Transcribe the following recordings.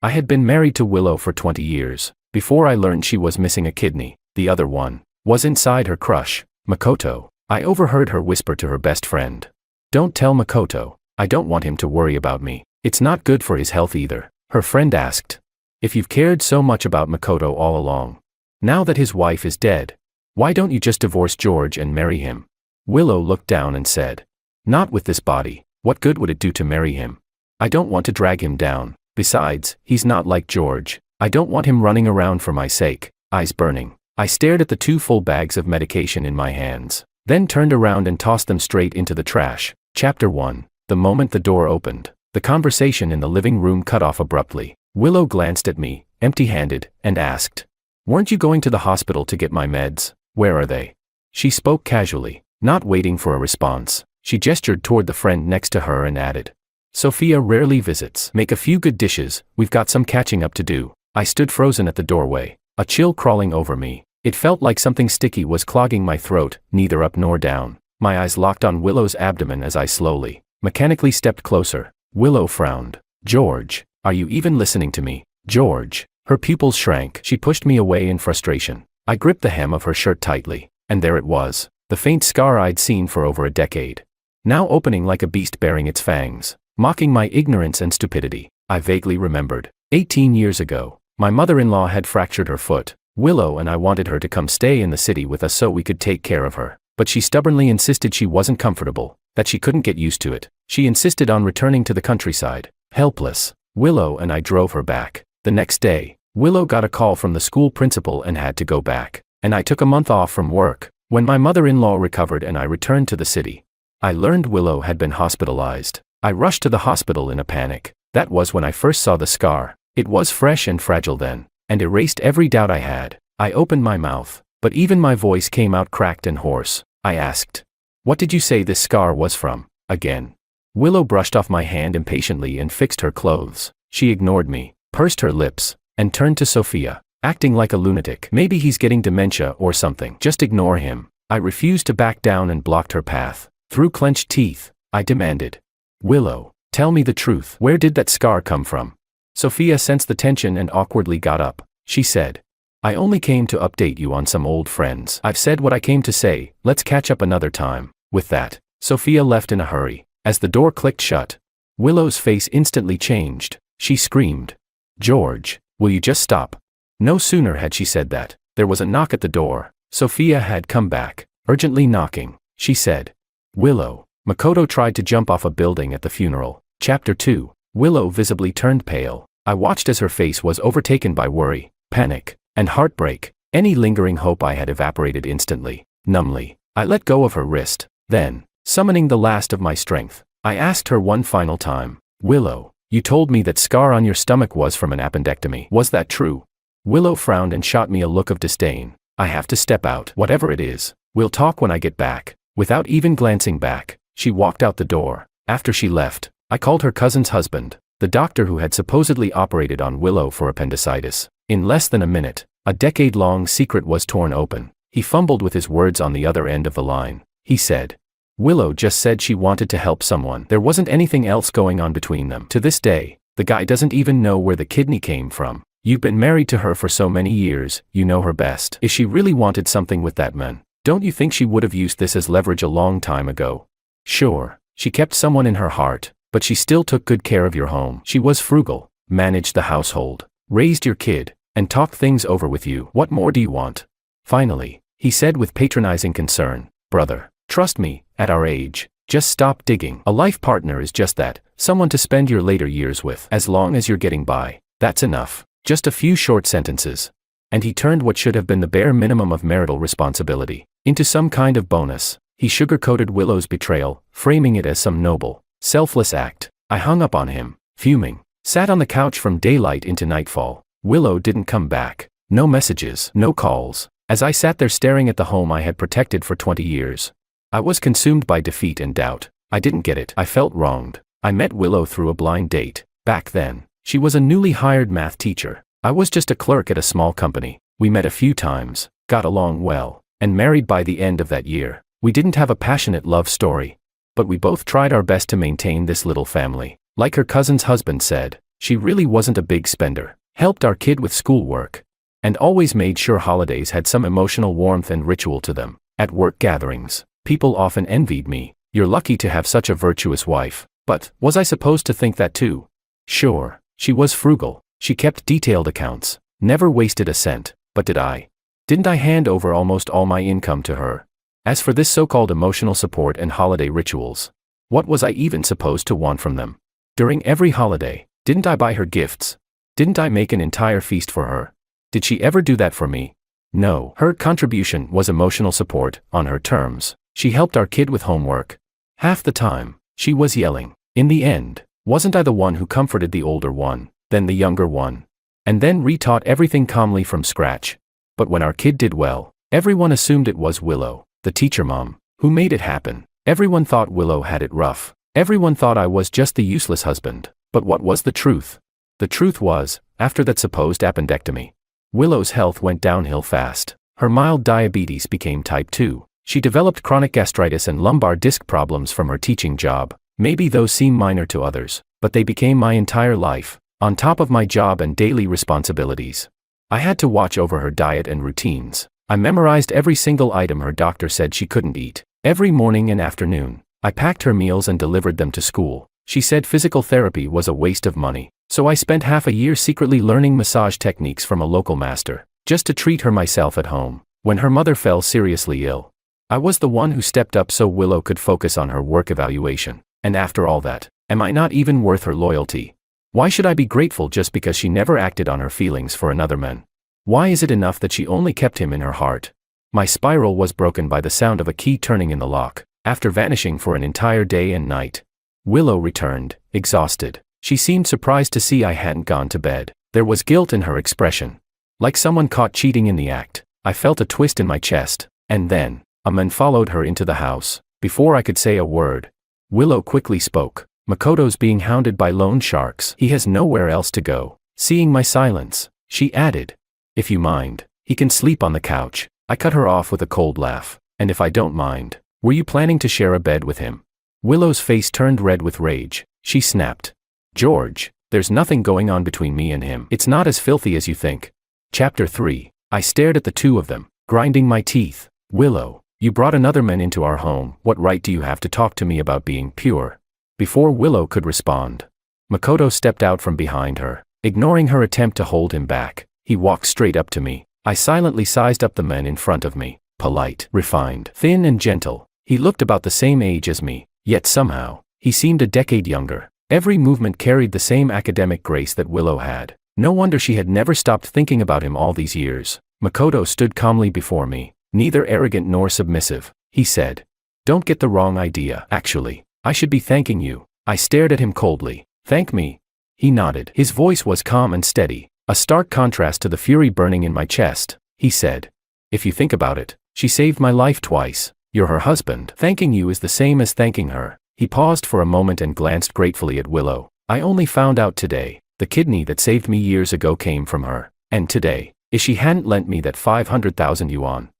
I had been married to Willow for 20 years, before I learned she was missing a kidney. The other one was inside her crush, Makoto. I overheard her whisper to her best friend. "Don't tell Makoto. I don't want him to worry about me. It's not good for his health either." Her friend asked, "If you've cared so much about Makoto all along, now that his wife is dead, why don't you just divorce George and marry him?" Willow looked down and said, "Not with this body. What good would it do to marry him? I don't want to drag him down. Besides, he's not like George. I don't want him running around for my sake." Eyes burning, I stared at the 2 full bags of medication in my hands, then turned around and tossed them straight into the trash. Chapter 1. The moment the door opened, the conversation in the living room cut off abruptly. Willow glanced at me, empty-handed, and asked, "Weren't you going to the hospital to get my meds? Where are they?" She spoke casually, not waiting for a response. She gestured toward the friend next to her and added, "Sophia rarely visits. Make a few good dishes, we've got some catching up to do." I stood frozen at the doorway, a chill crawling over me. It felt like something sticky was clogging my throat, neither up nor down. My eyes locked on Willow's abdomen as I slowly, mechanically stepped closer. Willow frowned. "George, are you even listening to me? George." Her pupils shrank. She pushed me away in frustration. I gripped the hem of her shirt tightly, and there it was, the faint scar I'd seen for over a decade, now opening like a beast baring its fangs, mocking my ignorance and stupidity. I vaguely remembered. 18 years ago, my mother-in-law had fractured her foot. Willow and I wanted her to come stay in the city with us so we could take care of her, but she stubbornly insisted she wasn't comfortable, that she couldn't get used to it. She insisted on returning to the countryside. Helpless, Willow and I drove her back. The next day, Willow got a call from the school principal and had to go back, and I took a month off from work. When my mother-in-law recovered and I returned to the city, I learned Willow had been hospitalized. I rushed to the hospital in a panic. That was when I first saw the scar. It was fresh and fragile then, and erased every doubt I had. I opened my mouth, but even my voice came out cracked and hoarse. I asked, "What did you say this scar was from?" Again. Willow brushed off my hand impatiently and fixed her clothes. She ignored me, pursed her lips, and turned to Sophia, acting like a lunatic. "Maybe he's getting dementia or something. Just ignore him." I refused to back down and blocked her path. Through clenched teeth, I demanded, "Willow, tell me the truth. Where did that scar come from?" Sophia sensed the tension and awkwardly got up. She said, "I only came to update you on some old friends. I've said what I came to say, let's catch up another time." With that, Sophia left in a hurry. As the door clicked shut, Willow's face instantly changed. She screamed, "George, will you just stop?" No sooner had she said that, there was a knock at the door. Sophia had come back, urgently knocking. She said, "Willow." Makoto tried to jump off a building at the funeral. Chapter 2. Willow visibly turned pale. I watched as her face was overtaken by worry, panic, and heartbreak. Any lingering hope I had evaporated instantly. Numbly, I let go of her wrist. Then, summoning the last of my strength, I asked her one final time, "Willow, you told me that scar on your stomach was from an appendectomy. Was that true?" Willow frowned and shot me a look of disdain. "I have to step out. Whatever it is, we'll talk when I get back." Without even glancing back, she walked out the door. After she left, I called her cousin's husband, the doctor who had supposedly operated on Willow for appendicitis. In less than a minute, a decade-long secret was torn open. He fumbled with his words on the other end of the line. He said, "Willow just said she wanted to help someone. There wasn't anything else going on between them. To this day, the guy doesn't even know where the kidney came from. You've been married to her for so many years, you know her best. If she really wanted something with that man, don't you think she would have used this as leverage a long time ago? Sure, she kept someone in her heart, but she still took good care of your home. She was frugal, managed the household, raised your kid, and talked things over with you. What more do you want?" Finally, he said with patronizing concern, "Brother, trust me, at our age, just stop digging. A life partner is just that, someone to spend your later years with. As long as you're getting by, that's enough." Just a few short sentences, and he turned what should have been the bare minimum of marital responsibility into some kind of bonus. He sugar-coated Willow's betrayal, framing it as some noble, selfless act. I hung up on him, fuming, sat on the couch from daylight into nightfall. Willow didn't come back. No messages, no calls. As I sat there staring at the home I had protected for 20 years, I was consumed by defeat and doubt. I didn't get it. I felt wronged. I met Willow through a blind date. Back then, she was a newly hired math teacher. I was just a clerk at a small company. We met a few times, got along well, and married by the end of that year. We didn't have a passionate love story, but we both tried our best to maintain this little family. Like her cousin's husband said, She really wasn't a big spender, helped our kid with schoolwork, and always made sure holidays had some emotional warmth and ritual to them. At work gatherings, people often envied me. You're lucky to have such a virtuous wife. But, was I supposed to think that too? Sure, she was frugal. She kept detailed accounts, never wasted a cent, but did I? Didn't I hand over almost all my income to her? As for this so-called emotional support and holiday rituals, what was I even supposed to want from them? During every holiday, didn't I buy her gifts? Didn't I make an entire feast for her? Did she ever do that for me? No, her contribution was emotional support, on her terms. She helped our kid with homework. Half the time, she was yelling. In the end, wasn't I the one who comforted the older one, then the younger one, and then retaught everything calmly from scratch? But when our kid did well, everyone assumed it was Willow, the teacher mom, who made it happen. Everyone thought Willow had it rough. Everyone thought I was just the useless husband. But what was the truth? The truth was, after that supposed appendectomy, Willow's health went downhill fast. Her mild diabetes became type 2. She developed chronic gastritis and lumbar disc problems from her teaching job. Maybe those seem minor to others, but they became my entire life, on top of my job and daily responsibilities. I had to watch over her diet and routines. I memorized every single item her doctor said she couldn't eat. Every morning and afternoon, I packed her meals and delivered them to school. She said physical therapy was a waste of money, so I spent half a year secretly learning massage techniques from a local master, just to treat her myself at home. When her mother fell seriously ill, I was the one who stepped up so Willow could focus on her work evaluation. And after all that, am I not even worth her loyalty? Why should I be grateful just because she never acted on her feelings for another man? Why is it enough that she only kept him in her heart? My spiral was broken by the sound of a key turning in the lock. After vanishing for an entire day and night, Willow returned, exhausted. She seemed surprised to see I hadn't gone to bed. There was guilt in her expression, like someone caught cheating in the act. I felt a twist in my chest, and then, a man followed her into the house. Before I could say a word, Willow quickly spoke. Makoto's being hounded by loan sharks. He has nowhere else to go. Seeing my silence, she added, "If you mind, he can sleep on the couch." I cut her off with a cold laugh. "And if I don't mind, were you planning to share a bed with him?" Willow's face turned red with rage. She snapped, "George, there's nothing going on between me and him. It's not as filthy as you think." Chapter 3. I stared at the two of them, grinding my teeth. "Willow, you brought another man into our home. What right do you have to talk to me about being pure?" Before Willow could respond, Makoto stepped out from behind her. Ignoring her attempt to hold him back, he walked straight up to me. I silently sized up the man in front of me. Polite, refined, thin and gentle. He looked about the same age as me, yet somehow, he seemed a decade younger. Every movement carried the same academic grace that Willow had. No wonder she had never stopped thinking about him all these years. Makoto stood calmly before me, neither arrogant nor submissive. He said, "Don't get the wrong idea. Actually, I should be thanking you." I stared at him coldly. "Thank me?" He nodded. His voice was calm and steady, a stark contrast to the fury burning in my chest. He said, "If you think about it, she saved my life twice. You're her husband. Thanking you is the same as thanking her." He paused for a moment and glanced gratefully at Willow. "I only found out today, the kidney that saved me years ago came from her. And today, if she hadn't lent me that 500,000 yuan,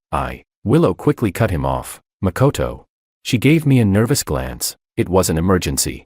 Willow quickly cut him off. "Makoto." She gave me a nervous glance. It was an emergency.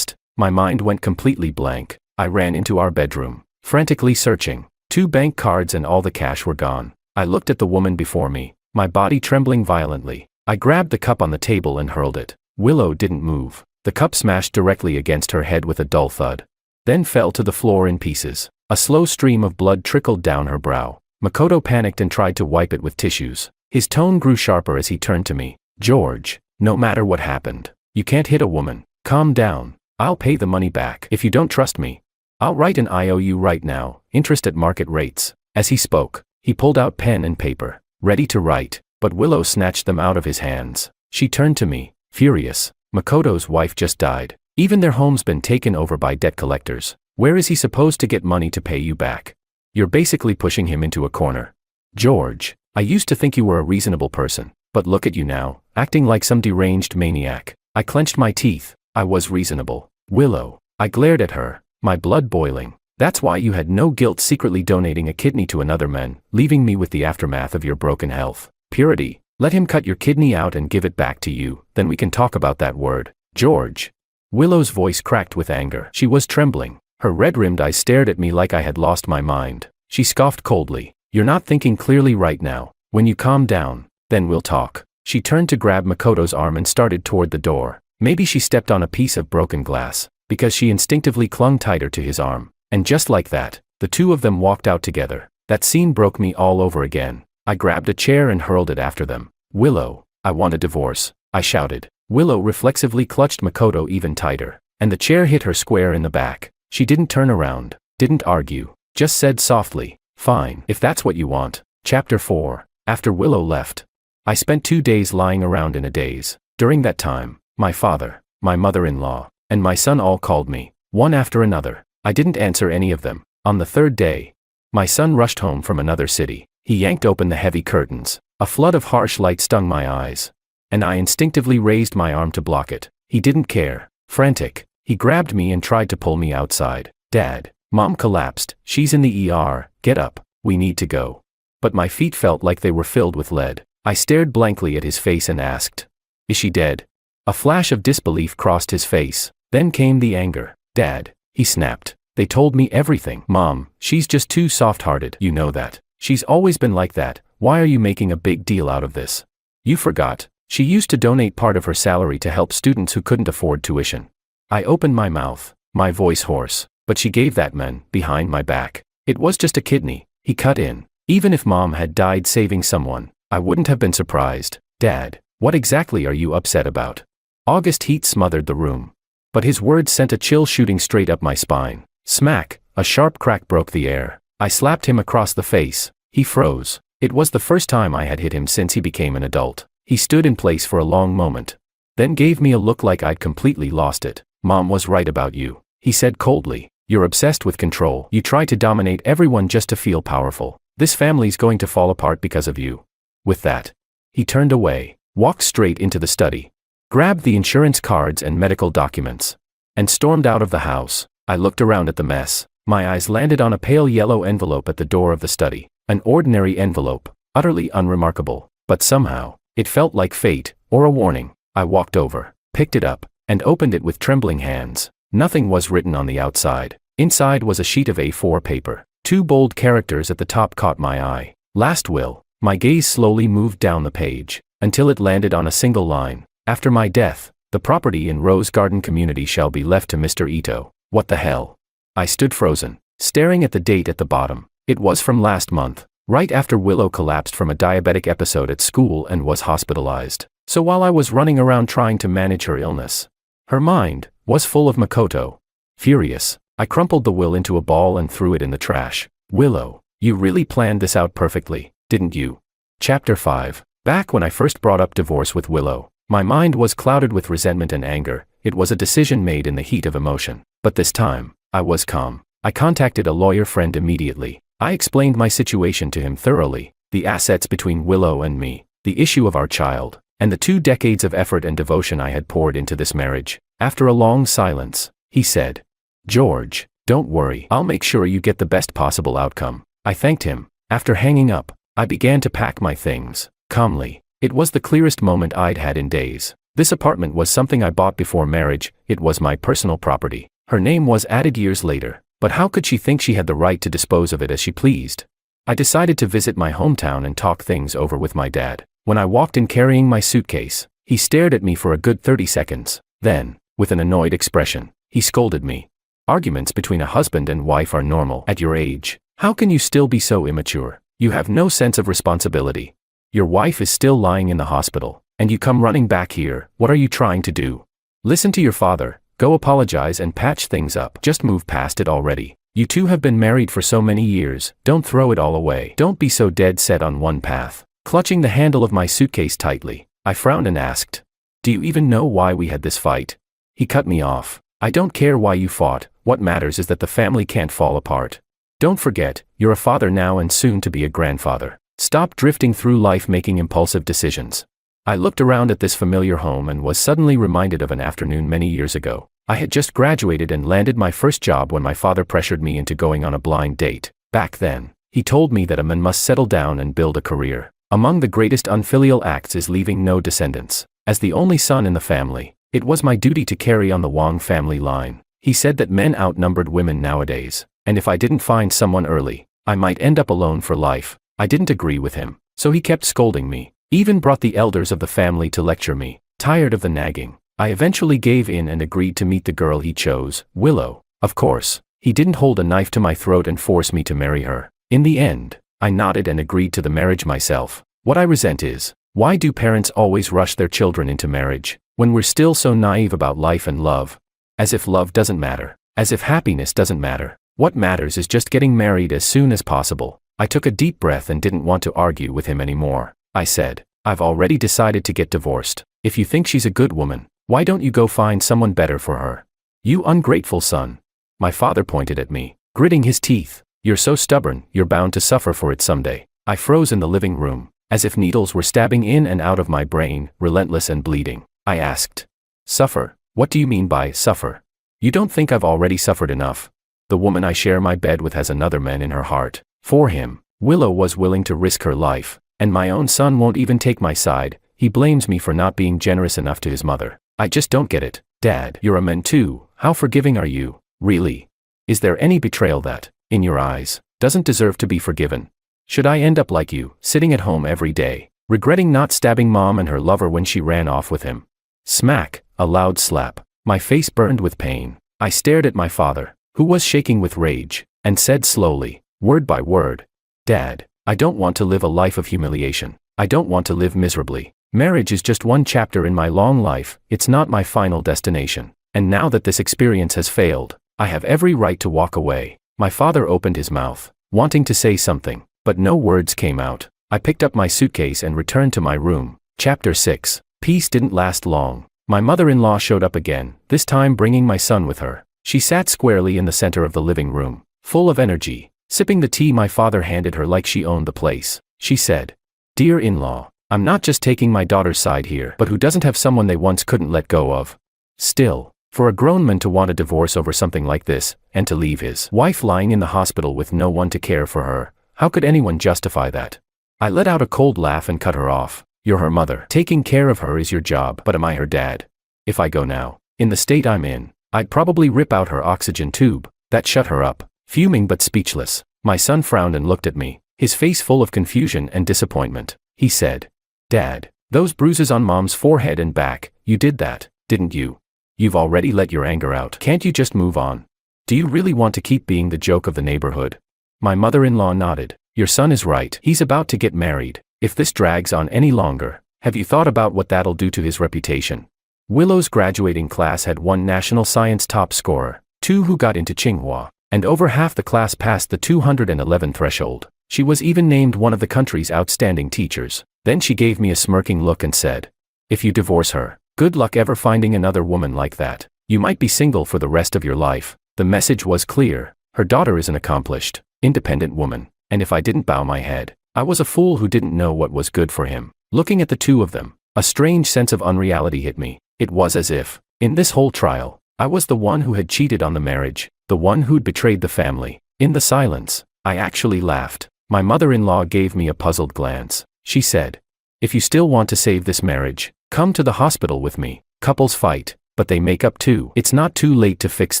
My mind went completely blank. I ran into our bedroom, frantically searching. 2 bank cards and all the cash were gone. I looked at the woman before me, my body trembling violently. I grabbed the cup on the table and hurled it. Willow didn't move. The cup smashed directly against her head with a dull thud, then fell to the floor in pieces. A slow stream of blood trickled down her brow. Makoto panicked and tried to wipe it with tissues. His tone grew sharper as he turned to me. "George, no matter what happened, you can't hit a woman. Calm down. I'll pay the money back. If you don't trust me, I'll write an IOU right now, interest at market rates." As he spoke, he pulled out pen and paper, ready to write, but Willow snatched them out of his hands. She turned to me, furious. "Makoto's wife just died. Even their home's been taken over by debt collectors. Where is he supposed to get money to pay you back? You're basically pushing him into a corner. George, I used to think you were a reasonable person, but look at you now, acting like some deranged maniac." I clenched my teeth. I was reasonable. "Willow." I glared at her, my blood boiling. "That's why you had no guilt secretly donating a kidney to another man, leaving me with the aftermath of your broken health. Purity. Let him cut your kidney out and give it back to you, then we can talk about that word." "George." Willow's voice cracked with anger. She was trembling. Her red-rimmed eyes stared at me like I had lost my mind. She scoffed coldly. "You're not thinking clearly right now. When you calm down, then we'll talk." She turned to grab Makoto's arm and started toward the door. Maybe she stepped on a piece of broken glass, because she instinctively clung tighter to his arm. And just like that, the two of them walked out together. That scene broke me all over again. I grabbed a chair and hurled it after them. "Willow, I want a divorce," I shouted. Willow reflexively clutched Makoto even tighter, and the chair hit her square in the back. She didn't turn around, didn't argue, just said softly, "Fine, if that's what you want." Chapter 4. After Willow left, I spent 2 days lying around in a daze. During that time, my father, my mother-in-law, and my son all called me, one after another. I didn't answer any of them. On the third day, my son rushed home from another city. He yanked open the heavy curtains. A flood of harsh light stung my eyes, and I instinctively raised my arm to block it. He didn't care. Frantic, he grabbed me and tried to pull me outside. "Dad, Mom collapsed. She's in the ER. Get up. We need to go." But my feet felt like they were filled with lead. I stared blankly at his face and asked, "Is she dead?" A flash of disbelief crossed his face. Then came the anger. "Dad," he snapped. "They told me everything." "Mom, she's just too soft-hearted. You know that. She's always been like that. Why are you making a big deal out of this? You forgot. She used to donate part of her salary to help students who couldn't afford tuition." I opened my mouth, my voice hoarse. "But she gave that man, behind my back. It was just a kidney," he cut in. "Even if Mom had died saving someone, I wouldn't have been surprised." "Dad, what exactly are you upset about?" August heat smothered the room, but his words sent a chill shooting straight up my spine. Smack, a sharp crack broke the air. I slapped him across the face. He froze. It was the first time I had hit him since he became an adult. He stood in place for a long moment, then gave me a look like I'd completely lost it. "Mom was right about you," he said coldly. "You're obsessed with control. You try to dominate everyone just to feel powerful. This family's going to fall apart because of you." With that, he turned away, walked straight into the study, grabbed the insurance cards and medical documents, and stormed out of the house. I looked around at the mess. My eyes landed on a pale yellow envelope at the door of the study. An ordinary envelope, utterly unremarkable, but somehow, it felt like fate, or a warning. I walked over, picked it up, and opened it with trembling hands. Nothing was written on the outside. Inside was a sheet of A4 paper. 2 bold characters at the top caught my eye. "Last will." My gaze slowly moved down the page, until it landed on a single line. "After my death, the property in Rose Garden Community shall be left to Mr. Ito." What the hell? I stood frozen, staring at the date at the bottom. It was from last month, right after Willow collapsed from a diabetic episode at school and was hospitalized. So while I was running around trying to manage her illness, her mind was full of Makoto. Furious, I crumpled the will into a ball and threw it in the trash. "Willow, you really planned this out perfectly, didn't you?" Chapter 5. Back when I first brought up divorce with Willow, my mind was clouded with resentment and anger. It was a decision made in the heat of emotion. But this time, I was calm. I contacted a lawyer friend immediately. I explained my situation to him thoroughly, the assets between Willow and me, the issue of our child, and the 2 decades of effort and devotion I had poured into this marriage. After a long silence, he said, "George, don't worry, I'll make sure you get the best possible outcome." I thanked him. After hanging up, I began to pack my things, calmly. It was the clearest moment I'd had in days. This apartment was something I bought before marriage. It was my personal property. Her name was added years later, but how could she think she had the right to dispose of it as she pleased? I decided to visit my hometown and talk things over with my dad. When I walked in carrying my suitcase, he stared at me for a good 30 seconds. Then, with an annoyed expression, he scolded me. "Arguments between a husband and wife are normal at your age. How can you still be so immature? You have no sense of responsibility. Your wife is still lying in the hospital, and you come running back here. What are you trying to do? Listen to your father. Go apologize and patch things up. Just move past it already. You two have been married for so many years. Don't throw it all away. Don't be so dead set on one path." Clutching the handle of my suitcase tightly, I frowned and asked, "Do you even know why we had this fight?" He cut me off. "I don't care why you fought. What matters is that the family can't fall apart. Don't forget, you're a father now and soon to be a grandfather. Stop drifting through life making impulsive decisions." I looked around at this familiar home and was suddenly reminded of an afternoon many years ago. I had just graduated and landed my first job when my father pressured me into going on a blind date. Back then, he told me that a man must settle down and build a career. Among the greatest unfilial acts is leaving no descendants. As the only son in the family, it was my duty to carry on the Wang family line. He said that men outnumbered women nowadays, and if I didn't find someone early, I might end up alone for life. I didn't agree with him, so he kept scolding me, even brought the elders of the family to lecture me. Tired of the nagging, I eventually gave in and agreed to meet the girl he chose, Willow. Of course, he didn't hold a knife to my throat and force me to marry her. In the end, I nodded and agreed to the marriage myself. What I resent is, why do parents always rush their children into marriage, when we're still so naive about life and love? As if love doesn't matter, as if happiness doesn't matter. What matters is just getting married as soon as possible. I took a deep breath and didn't want to argue with him anymore. I said, I've already decided to get divorced. If you think she's a good woman, why don't you go find someone better for her? You ungrateful son. My father pointed at me, gritting his teeth. You're so stubborn, you're bound to suffer for it someday. I froze in the living room, as if needles were stabbing in and out of my brain, relentless and bleeding. I asked, suffer? What do you mean by suffer? You don't think I've already suffered enough? The woman I share my bed with has another man in her heart. For him, Willow was willing to risk her life, and my own son won't even take my side. He blames me for not being generous enough to his mother. I just don't get it. Dad, you're a man too. How forgiving are you? Really? Is there any betrayal that, in your eyes, doesn't deserve to be forgiven? Should I end up like you, sitting at home every day, regretting not stabbing mom and her lover when she ran off with him? Smack, a loud slap. My face burned with pain. I stared at my father, who was shaking with rage, and said slowly, word by word, Dad, I don't want to live a life of humiliation. I don't want to live miserably. Marriage is just one chapter in my long life, it's not my final destination. And now that this experience has failed, I have every right to walk away. My father opened his mouth, wanting to say something, but no words came out. I picked up my suitcase and returned to my room. Chapter 6. Peace didn't last long. My mother-in-law showed up again, this time bringing my son with her. She sat squarely in the center of the living room, full of energy, sipping the tea my father handed her like she owned the place. She said, Dear in-law, I'm not just taking my daughter's side here, but who doesn't have someone they once couldn't let go of? Still, for a grown man to want a divorce over something like this, and to leave his wife lying in the hospital with no one to care for her, how could anyone justify that? I let out a cold laugh and cut her off. You're her mother. Taking care of her is your job, but am I her dad? If I go now, in the state I'm in, I'd probably rip out her oxygen tube. That shut her up. Fuming but speechless, my son frowned and looked at me, his face full of confusion and disappointment. He said, Dad, those bruises on mom's forehead and back, you did that, didn't you? You've already let your anger out. Can't you just move on? Do you really want to keep being the joke of the neighborhood? My mother-in-law nodded. Your son is right. He's about to get married. If this drags on any longer, have you thought about what that'll do to his reputation? Willow's graduating class had one national science top scorer, 2 who got into Tsinghua, and over half the class passed the 211 threshold. She was even named one of the country's outstanding teachers. Then she gave me a smirking look and said, If you divorce her, good luck ever finding another woman like that. You might be single for the rest of your life. The message was clear. Her daughter is an accomplished, independent woman, and if I didn't bow my head, I was a fool who didn't know what was good for him. Looking at the two of them, a strange sense of unreality hit me. It was as if, in this whole trial, I was the one who had cheated on the marriage, the one who'd betrayed the family. In the silence, I actually laughed. My mother-in-law gave me a puzzled glance. She said, If you still want to save this marriage, come to the hospital with me. Couples fight, but they make up too. It's not too late to fix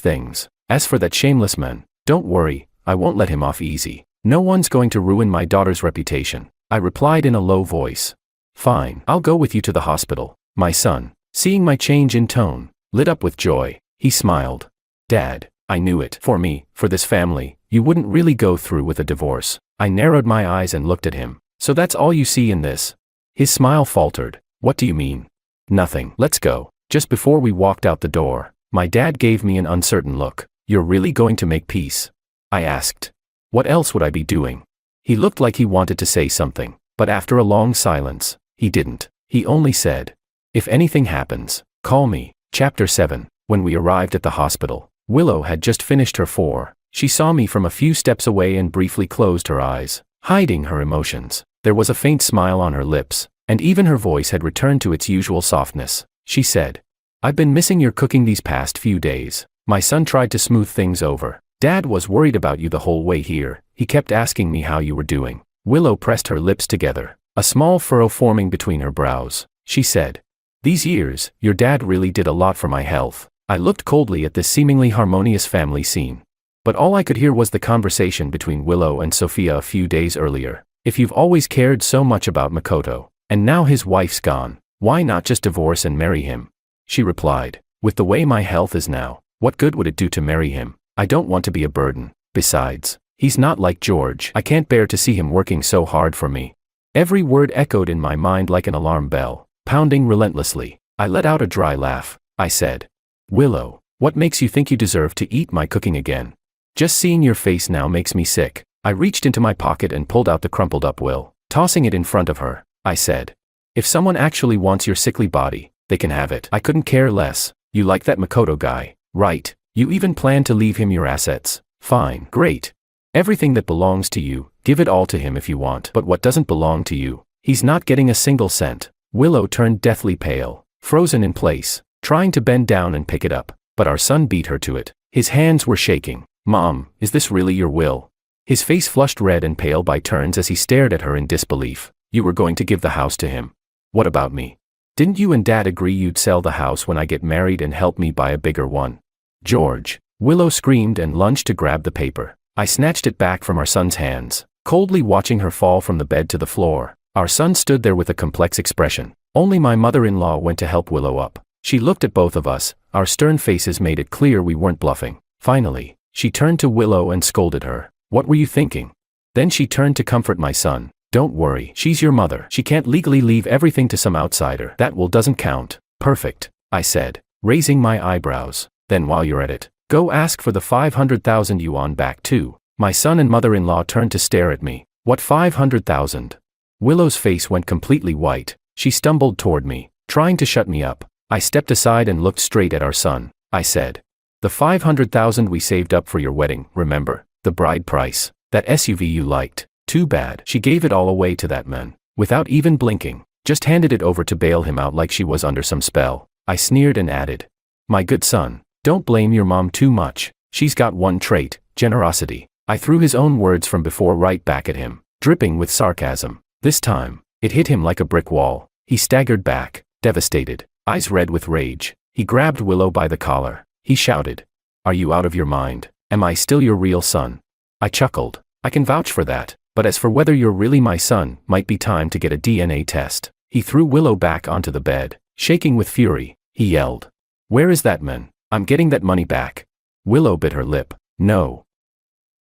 things. As for that shameless man, don't worry, I won't let him off easy. No one's going to ruin my daughter's reputation. I replied in a low voice. Fine, I'll go with you to the hospital. My son, seeing my change in tone, lit up with joy. He smiled. Dad, I knew it. For me, for this family, you wouldn't really go through with a divorce. I narrowed my eyes and looked at him. So that's all you see in this? His smile faltered. What do you mean? Nothing. Let's go. Just before we walked out the door, my dad gave me an uncertain look. You're really going to make peace? I asked. What else would I be doing? He looked like he wanted to say something, but after a long silence, he didn't. He only said, If anything happens, call me. Chapter 7. When we arrived at the hospital, Willow had just finished her 4. She saw me from a few steps away and briefly closed her eyes, hiding her emotions. There was a faint smile on her lips, and even her voice had returned to its usual softness. She said, I've been missing your cooking these past few days. My son tried to smooth things over. Dad was worried about you the whole way here. He kept asking me how you were doing. Willow pressed her lips together, a small furrow forming between her brows. She said, These years, your dad really did a lot for my health. I looked coldly at this seemingly harmonious family scene. But all I could hear was the conversation between Willow and Sophia a few days earlier. If you've always cared so much about Makoto, and now his wife's gone, why not just divorce and marry him? She replied, with the way my health is now, what good would it do to marry him? I don't want to be a burden. Besides, he's not like George. I can't bear to see him working so hard for me. Every word echoed in my mind like an alarm bell, pounding relentlessly. I let out a dry laugh. I said, Willow, what makes you think you deserve to eat my cooking again? Just seeing your face now makes me sick. I reached into my pocket and pulled out the crumpled up will, tossing it in front of her. I said, if someone actually wants your sickly body, they can have it. I couldn't care less. You like that Makoto guy, right? You even plan to leave him your assets. Fine, great. Everything that belongs to you, give it all to him if you want. But what doesn't belong to you, he's not getting a single cent. Willow turned deathly pale, frozen in place, trying to bend down and pick it up, but our son beat her to it. His hands were shaking. Mom, is this really your will? His face flushed red and pale by turns as he stared at her in disbelief. You were going to give the house to him. What about me? Didn't you and Dad agree you'd sell the house when I get married and help me buy a bigger one? George. Willow screamed and lunged to grab the paper. I snatched it back from our son's hands, coldly watching her fall from the bed to the floor. Our son stood there with a complex expression. Only my mother-in-law went to help Willow up. She looked at both of us. Our stern faces made it clear we weren't bluffing. Finally, she turned to Willow and scolded her. What were you thinking? Then she turned to comfort my son. Don't worry, she's your mother. She can't legally leave everything to some outsider. That will doesn't count. Perfect, I said, raising my eyebrows. Then while you're at it, go ask for the 500,000 yuan back too. My son and mother-in-law turned to stare at me. What 500,000? Willow's face went completely white. She stumbled toward me, trying to shut me up. I stepped aside and looked straight at our son. I said, the 500,000 we saved up for your wedding, remember? The bride price. That SUV you liked. Too bad. She gave it all away to that man, without even blinking. Just handed it over to bail him out like she was under some spell. I sneered and added, my good son, don't blame your mom too much. She's got one trait, generosity. I threw his own words from before right back at him, dripping with sarcasm. This time, it hit him like a brick wall. He staggered back, devastated, eyes red with rage. He grabbed Willow by the collar. He shouted, are you out of your mind? Am I still your real son? I chuckled. I can vouch for that, but as for whether you're really my son, might be time to get a DNA test. He threw Willow back onto the bed, shaking with fury. He yelled, where is that man? I'm getting that money back. Willow bit her lip. No.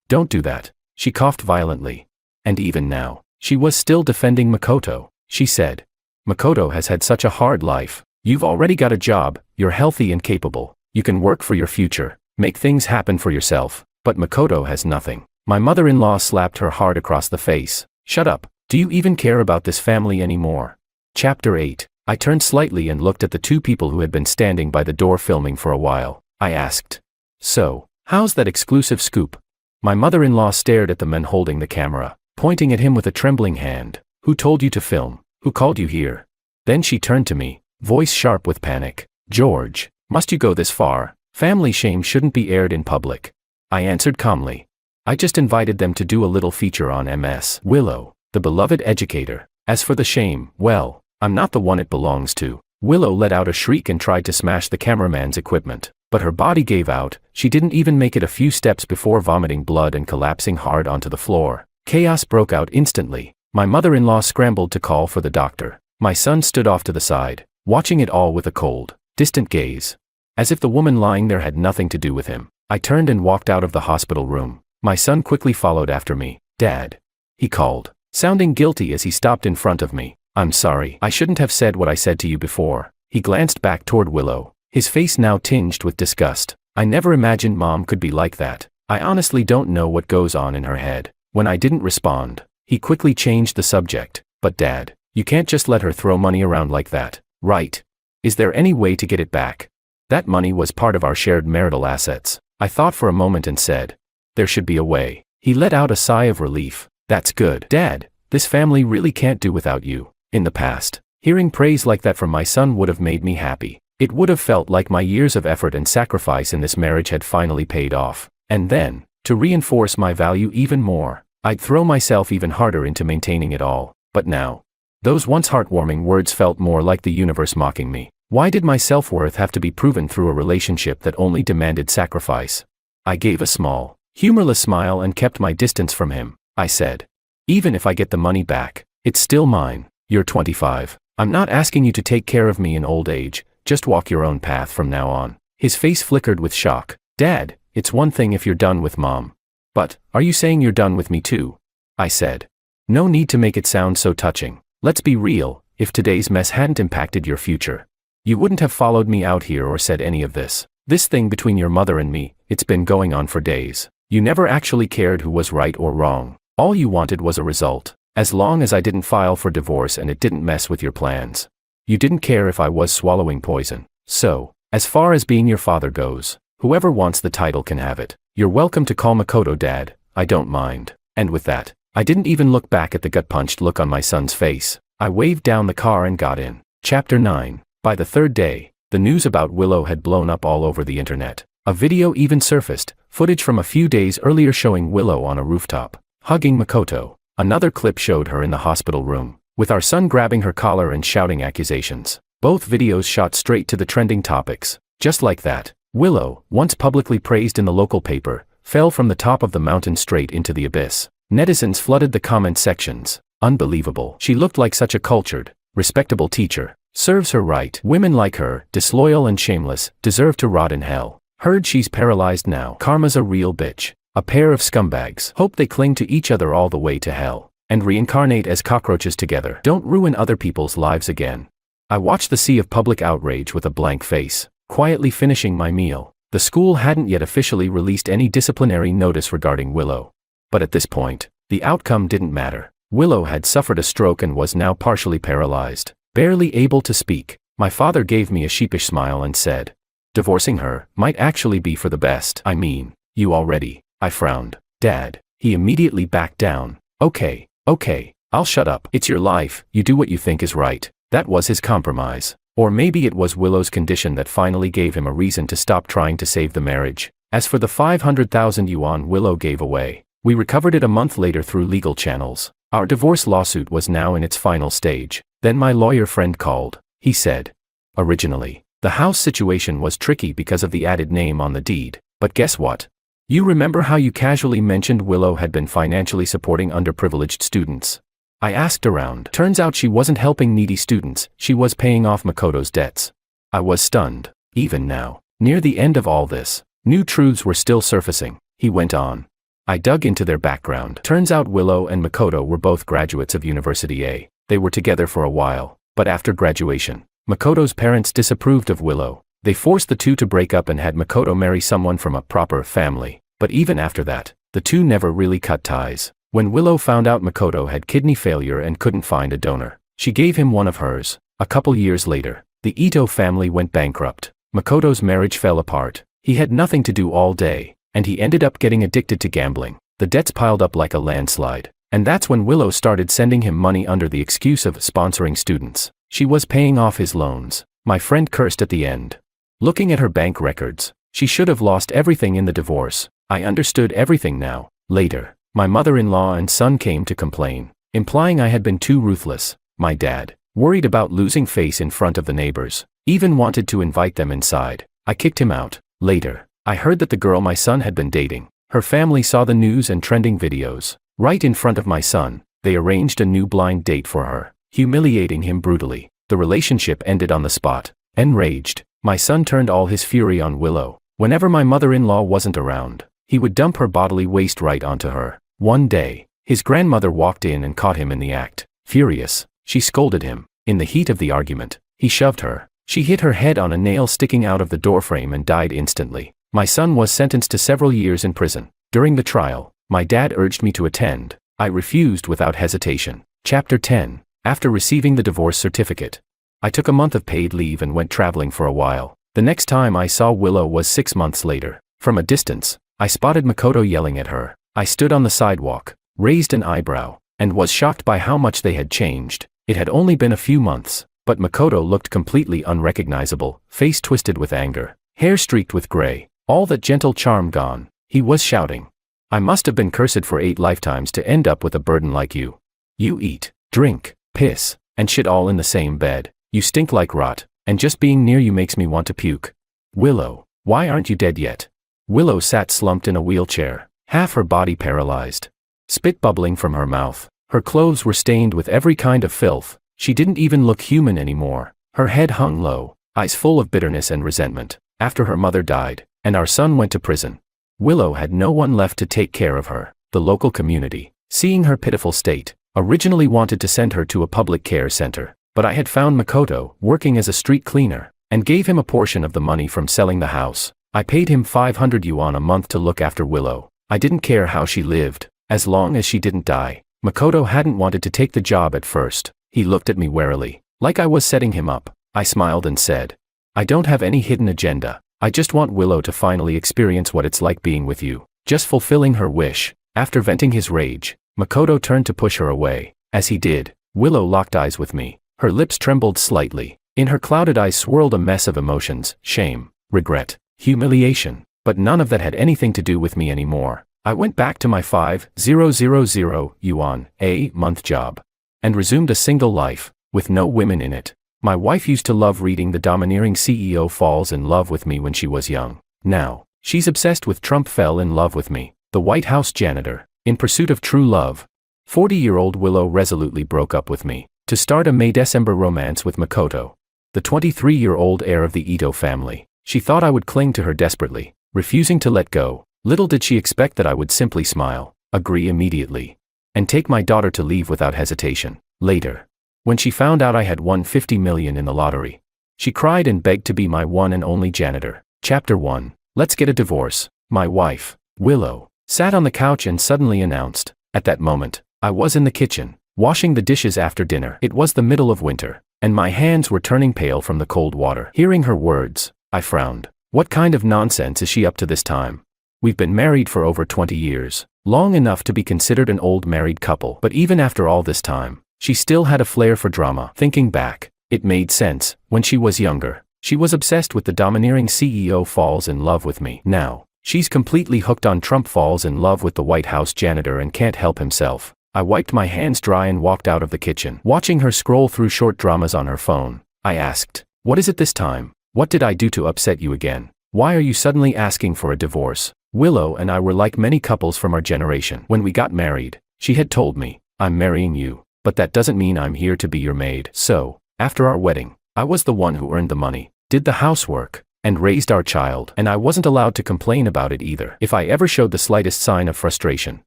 Don't do that. She coughed violently. And even now, she was still defending Makoto. She said, Makoto has had such a hard life. You've already got a job, you're healthy and capable. You can work for your future, make things happen for yourself, but Makoto has nothing. My mother-in-law slapped her hard across the face. Shut up. Do you even care about this family anymore? Chapter 8. I turned slightly and looked at the two people who had been standing by the door filming for a while. I asked, so, how's that exclusive scoop? My mother-in-law stared at the man holding the camera, pointing at him with a trembling hand. Who told you to film? Who called you here? Then she turned to me, voice sharp with panic. George, must you go this far? Family shame shouldn't be aired in public. I answered calmly. I just invited them to do a little feature on Ms. Willow, the beloved educator. As for the shame, well, I'm not the one it belongs to. Willow let out a shriek and tried to smash the cameraman's equipment, but her body gave out. She didn't even make it a few steps before vomiting blood and collapsing hard onto the floor. Chaos broke out instantly. My mother-in-law scrambled to call for the doctor. My son stood off to the side, watching it all with a cold, distant gaze, as if the woman lying there had nothing to do with him. I turned and walked out of the hospital room. My son quickly followed after me. Dad, he called, sounding guilty as he stopped in front of me. I'm sorry. I shouldn't have said what I said to you before. He glanced back toward Willow, his face now tinged with disgust. I never imagined Mom could be like that. I honestly don't know what goes on in her head. When I didn't respond, he quickly changed the subject. But Dad, you can't just let her throw money around like that, right? Is there any way to get it back? That money was part of our shared marital assets. I thought for a moment and said, there should be a way. He let out a sigh of relief. That's good. Dad, this family really can't do without you. In the past, hearing praise like that from my son would have made me happy. It would have felt like my years of effort and sacrifice in this marriage had finally paid off. And then, to reinforce my value even more, I'd throw myself even harder into maintaining it all. But now, those once heartwarming words felt more like the universe mocking me. Why did my self-worth have to be proven through a relationship that only demanded sacrifice? I gave a small, humorless smile and kept my distance from him. I said, "Even if I get the money back, it's still mine. You're 25. I'm not asking you to take care of me in old age, just walk your own path from now on." His face flickered with shock. "Dad, it's one thing if you're done with Mom. But, are you saying you're done with me too?" I said. "No need to make it sound so touching. Let's be real, if today's mess hadn't impacted your future, you wouldn't have followed me out here or said any of this. This thing between your mother and me, it's been going on for days. You never actually cared who was right or wrong. All you wanted was a result. As long as I didn't file for divorce and it didn't mess with your plans. You didn't care if I was swallowing poison. So, as far as being your father goes, whoever wants the title can have it. You're welcome to call Makoto Dad, I don't mind." And with that, I didn't even look back at the gut-punched look on my son's face. I waved down the car and got in. Chapter 9. By the third day, the news about Willow had blown up all over the internet. A video even surfaced, footage from a few days earlier showing Willow on a rooftop, hugging Makoto. Another clip showed her in the hospital room, with our son grabbing her collar and shouting accusations. Both videos shot straight to the trending topics. Just like that, Willow, once publicly praised in the local paper, fell from the top of the mountain straight into the abyss. Netizens flooded the comment sections. Unbelievable. She looked like such a cultured, respectable teacher. Serves her right. Women like her, disloyal and shameless, deserve to rot in hell. Heard she's paralyzed now. Karma's a real bitch. A pair of scumbags. Hope they cling to each other all the way to hell. And reincarnate as cockroaches together. Don't ruin other people's lives again. I watched the sea of public outrage with a blank face, quietly finishing my meal. The school hadn't yet officially released any disciplinary notice regarding Willow. But at this point, the outcome didn't matter. Willow had suffered a stroke and was now partially paralyzed, barely able to speak. My father gave me a sheepish smile and said, "Divorcing her might actually be for the best." "I mean, you already." I frowned. "Dad." He immediately backed down. Okay, I'll shut up. It's your life, you do what you think is right." That was his compromise. Or maybe it was Willow's condition that finally gave him a reason to stop trying to save the marriage. As for the 500,000 yuan Willow gave away, we recovered it a month later through legal channels. Our divorce lawsuit was now in its final stage. Then my lawyer friend called. He said, "Originally, the house situation was tricky because of the added name on the deed. But guess what? You remember how you casually mentioned Willow had been financially supporting underprivileged students?" I asked around. Turns out she wasn't helping needy students, she was paying off Makoto's debts. I was stunned. Even now, near the end of all this, new truths were still surfacing. He went on. I dug into their background. Turns out Willow and Makoto were both graduates of University A. They were together for a while, but after graduation, Makoto's parents disapproved of Willow. They forced the two to break up and had Makoto marry someone from a proper family. But even after that, the two never really cut ties. When Willow found out Makoto had kidney failure and couldn't find a donor, she gave him one of hers. A couple years later, the Ito family went bankrupt. Makoto's marriage fell apart. He had nothing to do all day, and he ended up getting addicted to gambling. The debts piled up like a landslide. And that's when Willow started sending him money under the excuse of sponsoring students. She was paying off his loans. My friend cursed at the end. Looking at her bank records, she should have lost everything in the divorce. I understood everything now. Later, my mother-in-law and son came to complain, implying I had been too ruthless. My dad, worried about losing face in front of the neighbors, even wanted to invite them inside. I kicked him out. Later, I heard that the girl my son had been dating, her family saw the news and trending videos. Right in front of my son, they arranged a new blind date for her, humiliating him brutally. The relationship ended on the spot. Enraged, my son turned all his fury on Willow. Whenever my mother-in-law wasn't around, he would dump her bodily waste right onto her. One day, his grandmother walked in and caught him in the act. Furious, she scolded him. In the heat of the argument, he shoved her. She hit her head on a nail sticking out of the doorframe and died instantly. My son was sentenced to several years in prison. During the trial, my dad urged me to attend. I refused without hesitation. Chapter 10. After receiving the divorce certificate, I took a month of paid leave and went traveling for a while. The next time I saw Willow was 6 months later. From a distance, I spotted Makoto yelling at her. I stood on the sidewalk, raised an eyebrow, and was shocked by how much they had changed. It had only been a few months, but Makoto looked completely unrecognizable, face twisted with anger, hair streaked with gray, all that gentle charm gone. He was shouting, "I must have been cursed for 8 lifetimes to end up with a burden like you. You eat, drink, piss, and shit all in the same bed. You stink like rot. and just being near you makes me want to puke. Willow, why aren't you dead yet? Willow sat slumped in a wheelchair, half her body paralyzed. Spit bubbling from her mouth. Her clothes were stained with every kind of filth. She didn't even look human anymore. Her head hung low, eyes full of bitterness and resentment. After her mother died, and our son went to prison, Willow had no one left to take care of her. The local community, seeing her pitiful state, originally wanted to send her to a public care center, but I had found Makoto working as a street cleaner, and gave him a portion of the money from selling the house. I paid him 500 yuan a month to look after Willow. I didn't care how she lived, as long as she didn't die. Makoto hadn't wanted to take the job at first. He looked at me warily, like I was setting him up. I smiled and said, I don't have any hidden agenda. I just want Willow to finally experience what it's like being with you. Just fulfilling her wish. After venting his rage, Makoto turned to push her away. As he did, Willow locked eyes with me. Her lips trembled slightly. In her clouded eyes swirled a mess of emotions, shame, regret, humiliation, but none of that had anything to do with me anymore. I went back to my 5,000 yuan a month job, and resumed a single life, with no women in it. My wife used to love reading The Domineering CEO Falls in Love with Me when she was young. Now, she's obsessed with Trump Fell in Love with Me, the White House janitor, in pursuit of true love. 40-year-old Willow resolutely broke up with me, to start a May-December romance with Makoto, the 23-year-old heir of the Ito family. She thought I would cling to her desperately, refusing to let go. Little did she expect that I would simply smile, agree immediately, and take my daughter to leave without hesitation. Later, when she found out I had won 50 million in the lottery, she cried and begged to be my one and only janitor. Chapter 1. Let's get a divorce. My wife, Willow, sat on the couch and suddenly announced. At that moment, I was in the kitchen, washing the dishes after dinner. It was the middle of winter, and my hands were turning pale from the cold water. Hearing her words, I frowned. What kind of nonsense is she up to this time? We've been married for over 20 years, long enough to be considered an old married couple. But even after all this time, she still had a flair for drama. Thinking back, it made sense. When she was younger, she was obsessed with The Domineering CEO Falls in Love with Me. Now, she's completely hooked on Trump Falls in Love with the White House janitor and can't help himself. I wiped my hands dry and walked out of the kitchen. Watching her scroll through short dramas on her phone, I asked, what is it this time? What did I do to upset you again? Why are you suddenly asking for a divorce? Willow and I were like many couples from our generation. When we got married, she had told me, I'm marrying you, but that doesn't mean I'm here to be your maid. So, after our wedding, I was the one who earned the money, did the housework, and raised our child, and I wasn't allowed to complain about it either. If I ever showed the slightest sign of frustration,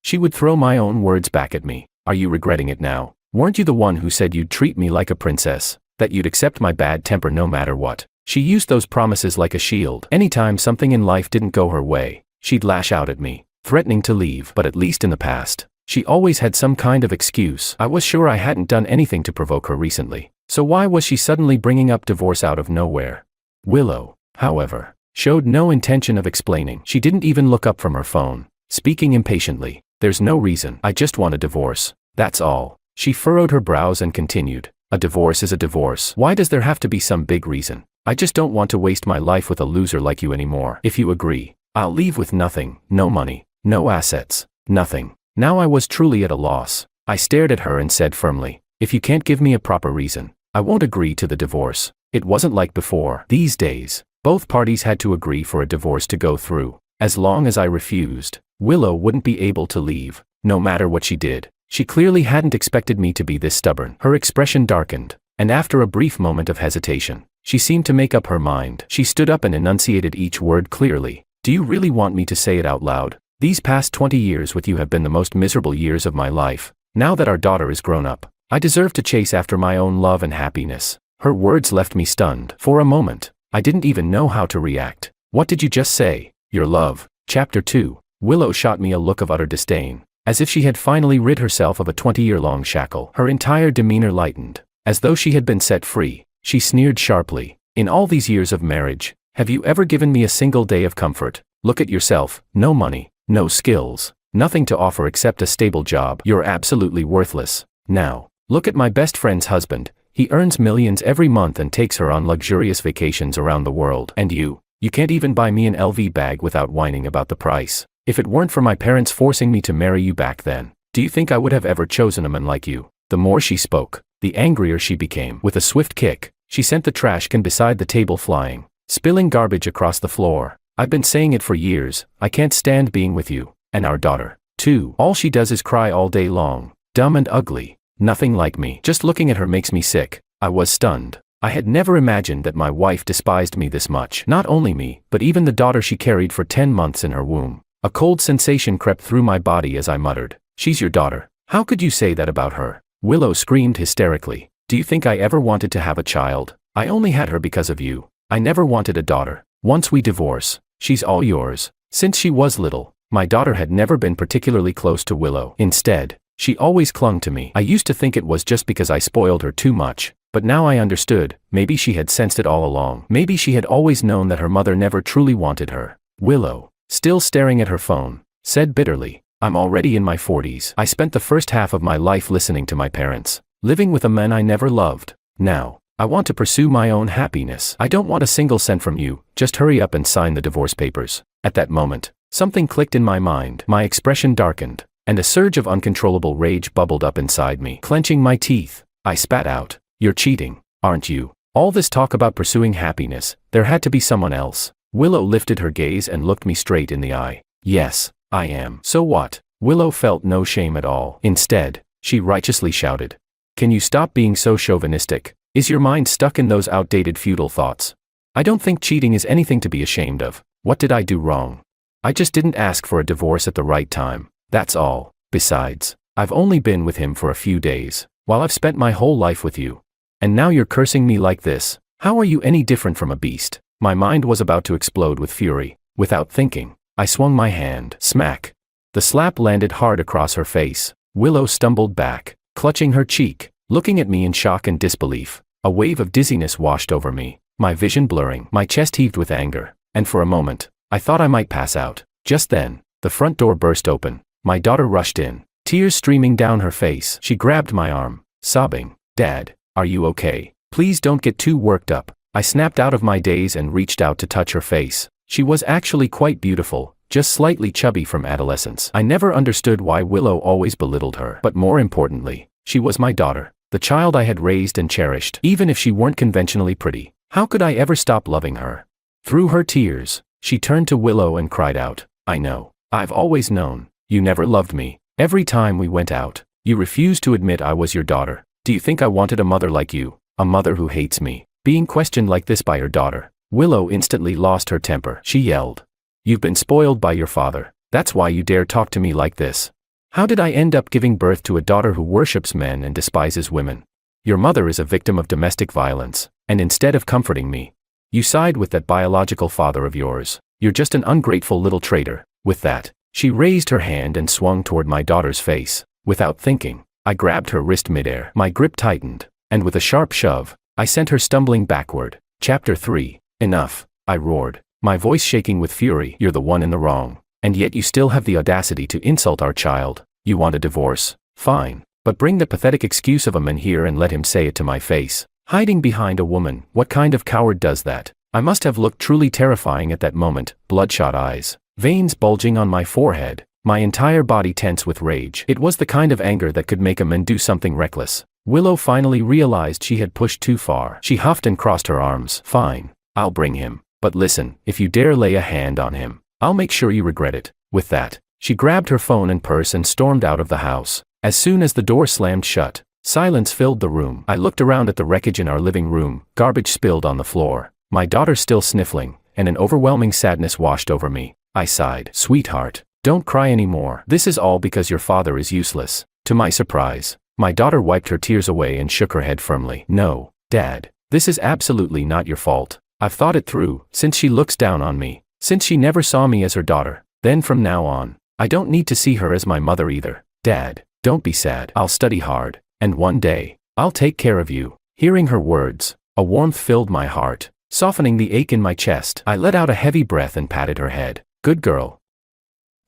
she would throw my own words back at me. Are you regretting it now? Weren't you the one who said you'd treat me like a princess, that you'd accept my bad temper no matter what? She used those promises like a shield. Anytime something in life didn't go her way, she'd lash out at me, threatening to leave. But at least in the past, she always had some kind of excuse. I was sure I hadn't done anything to provoke her recently. So why was she suddenly bringing up divorce out of nowhere? Willow, however, showed no intention of explaining. She didn't even look up from her phone, speaking impatiently. There's no reason. I just want a divorce. That's all. She furrowed her brows and continued. A divorce is a divorce. Why does there have to be some big reason? I just don't want to waste my life with a loser like you anymore. If you agree, I'll leave with nothing, no money, no assets, nothing. Now I was truly at a loss. I stared at her and said firmly, if you can't give me a proper reason, I won't agree to the divorce. It wasn't like before. These days, both parties had to agree for a divorce to go through. As long as I refused, Willow wouldn't be able to leave, no matter what she did. She clearly hadn't expected me to be this stubborn. Her expression darkened, and after a brief moment of hesitation, she seemed to make up her mind. She stood up and enunciated each word clearly. Do you really want me to say it out loud? These past 20 years with you have been the most miserable years of my life. Now that our daughter is grown up, I deserve to chase after my own love and happiness. Her words left me stunned. For a moment, I didn't even know how to react. What did you just say? Your love. Chapter 2. Willow shot me a look of utter disdain, as if she had finally rid herself of a 20-year-long shackle. Her entire demeanor lightened, as though she had been set free. She sneered sharply. In all these years of marriage, have you ever given me a single day of comfort? Look at yourself. No money, no skills, nothing to offer except a stable job. You're absolutely worthless. Now, look at my best friend's husband. He earns millions every month and takes her on luxurious vacations around the world. And you can't even buy me an LV bag without whining about the price. If it weren't for my parents forcing me to marry you back then, do you think I would have ever chosen a man like you? The more she spoke, the angrier she became. With a swift kick, She sent the trash can beside the table flying, spilling garbage across the floor. I've been saying it for years, I can't stand being with you, and our daughter, too. All she does is cry all day long, dumb and ugly, nothing like me. Just looking at her makes me sick. I was stunned. I had never imagined that my wife despised me this much. Not only me, but even the daughter she carried for 10 months in her womb. A cold sensation crept through my body as I muttered, "She's your daughter. How could you say that about her?" Willow screamed hysterically. "Do you think I ever wanted to have a child? I only had her because of you. I never wanted a daughter. Once we divorce, she's all yours." Since she was little, my daughter had never been particularly close to Willow. Instead, she always clung to me. I used to think it was just because I spoiled her too much, but now I understood. Maybe she had sensed it all along. Maybe she had always known that her mother never truly wanted her. Willow, still staring at her phone, said bitterly, "I'm already in my 40s. I spent the first half of my life listening to my parents, living with a man I never loved. Now, I want to pursue my own happiness. I don't want a single cent from you. Just hurry up and sign the divorce papers." At that moment, something clicked in my mind. My expression darkened, and a surge of uncontrollable rage bubbled up inside me. Clenching my teeth, I spat out, "You're cheating, aren't you? All this talk about pursuing happiness, there had to be someone else." Willow lifted her gaze and looked me straight in the eye. "Yes, I am." "So what?" Willow felt no shame at all. Instead, she righteously shouted, "Can you stop being so chauvinistic? Is your mind stuck in those outdated feudal thoughts? I don't think cheating is anything to be ashamed of. What did I do wrong? I just didn't ask for a divorce at the right time. That's all. Besides, I've only been with him for a few days, while I've spent my whole life with you. And now you're cursing me like this. How are you any different from a beast?" My mind was about to explode with fury. Without thinking, I swung my hand. Smack. The slap landed hard across her face. Willow stumbled back, clutching her cheek, looking at me in shock and disbelief. A wave of dizziness washed over me, my vision blurring. My chest heaved with anger, and for a moment, I thought I might pass out. Just then, the front door burst open. My daughter rushed in, tears streaming down her face. She grabbed my arm, sobbing, "Dad, are you okay? Please don't get too worked up." I snapped out of my daze and reached out to touch her face. She was actually quite beautiful, just slightly chubby from adolescence. I never understood why Willow always belittled her. But more importantly, she was my daughter, the child I had raised and cherished. Even if she weren't conventionally pretty, how could I ever stop loving her? Through her tears, she turned to Willow and cried out, "I know. I've always known. You never loved me. Every time we went out, you refused to admit I was your daughter. Do you think I wanted a mother like you? A mother who hates me?" Being questioned like this by her daughter, Willow instantly lost her temper. She yelled, "You've been spoiled by your father. That's why you dare talk to me like this. How did I end up giving birth to a daughter who worships men and despises women? Your mother is a victim of domestic violence, and instead of comforting me, you side with that biological father of yours. You're just an ungrateful little traitor." With that, she raised her hand and swung toward my daughter's face. Without thinking, I grabbed her wrist midair. My grip tightened, and with a sharp shove, I sent her stumbling backward. Chapter 3. "Enough," I roared, my voice shaking with fury. "You're the one in the wrong, and yet you still have the audacity to insult our child. You want a divorce? Fine, but bring the pathetic excuse of a man here and let him say it to my face. Hiding behind a woman, what kind of coward does that?" I must have looked truly terrifying at that moment. Bloodshot eyes, veins bulging on my forehead, my entire body tense with rage. It was the kind of anger that could make a man do something reckless. Willow finally realized she had pushed too far. She huffed and crossed her arms. "Fine, I'll bring him. But listen, if you dare lay a hand on him, I'll make sure you regret it." With that, she grabbed her phone and purse and stormed out of the house. As soon as the door slammed shut, silence filled the room. I looked around at the wreckage in our living room, garbage spilled on the floor, my daughter still sniffling, and an overwhelming sadness washed over me. I sighed. "Sweetheart, don't cry anymore. This is all because your father is useless." To my surprise, my daughter wiped her tears away and shook her head firmly. "No, Dad, this is absolutely not your fault. I've thought it through. Since she looks down on me, since she never saw me as her daughter, then from now on, I don't need to see her as my mother either. Dad, don't be sad. I'll study hard, and one day, I'll take care of you." Hearing her words, a warmth filled my heart, softening the ache in my chest. I let out a heavy breath and patted her head. "Good girl.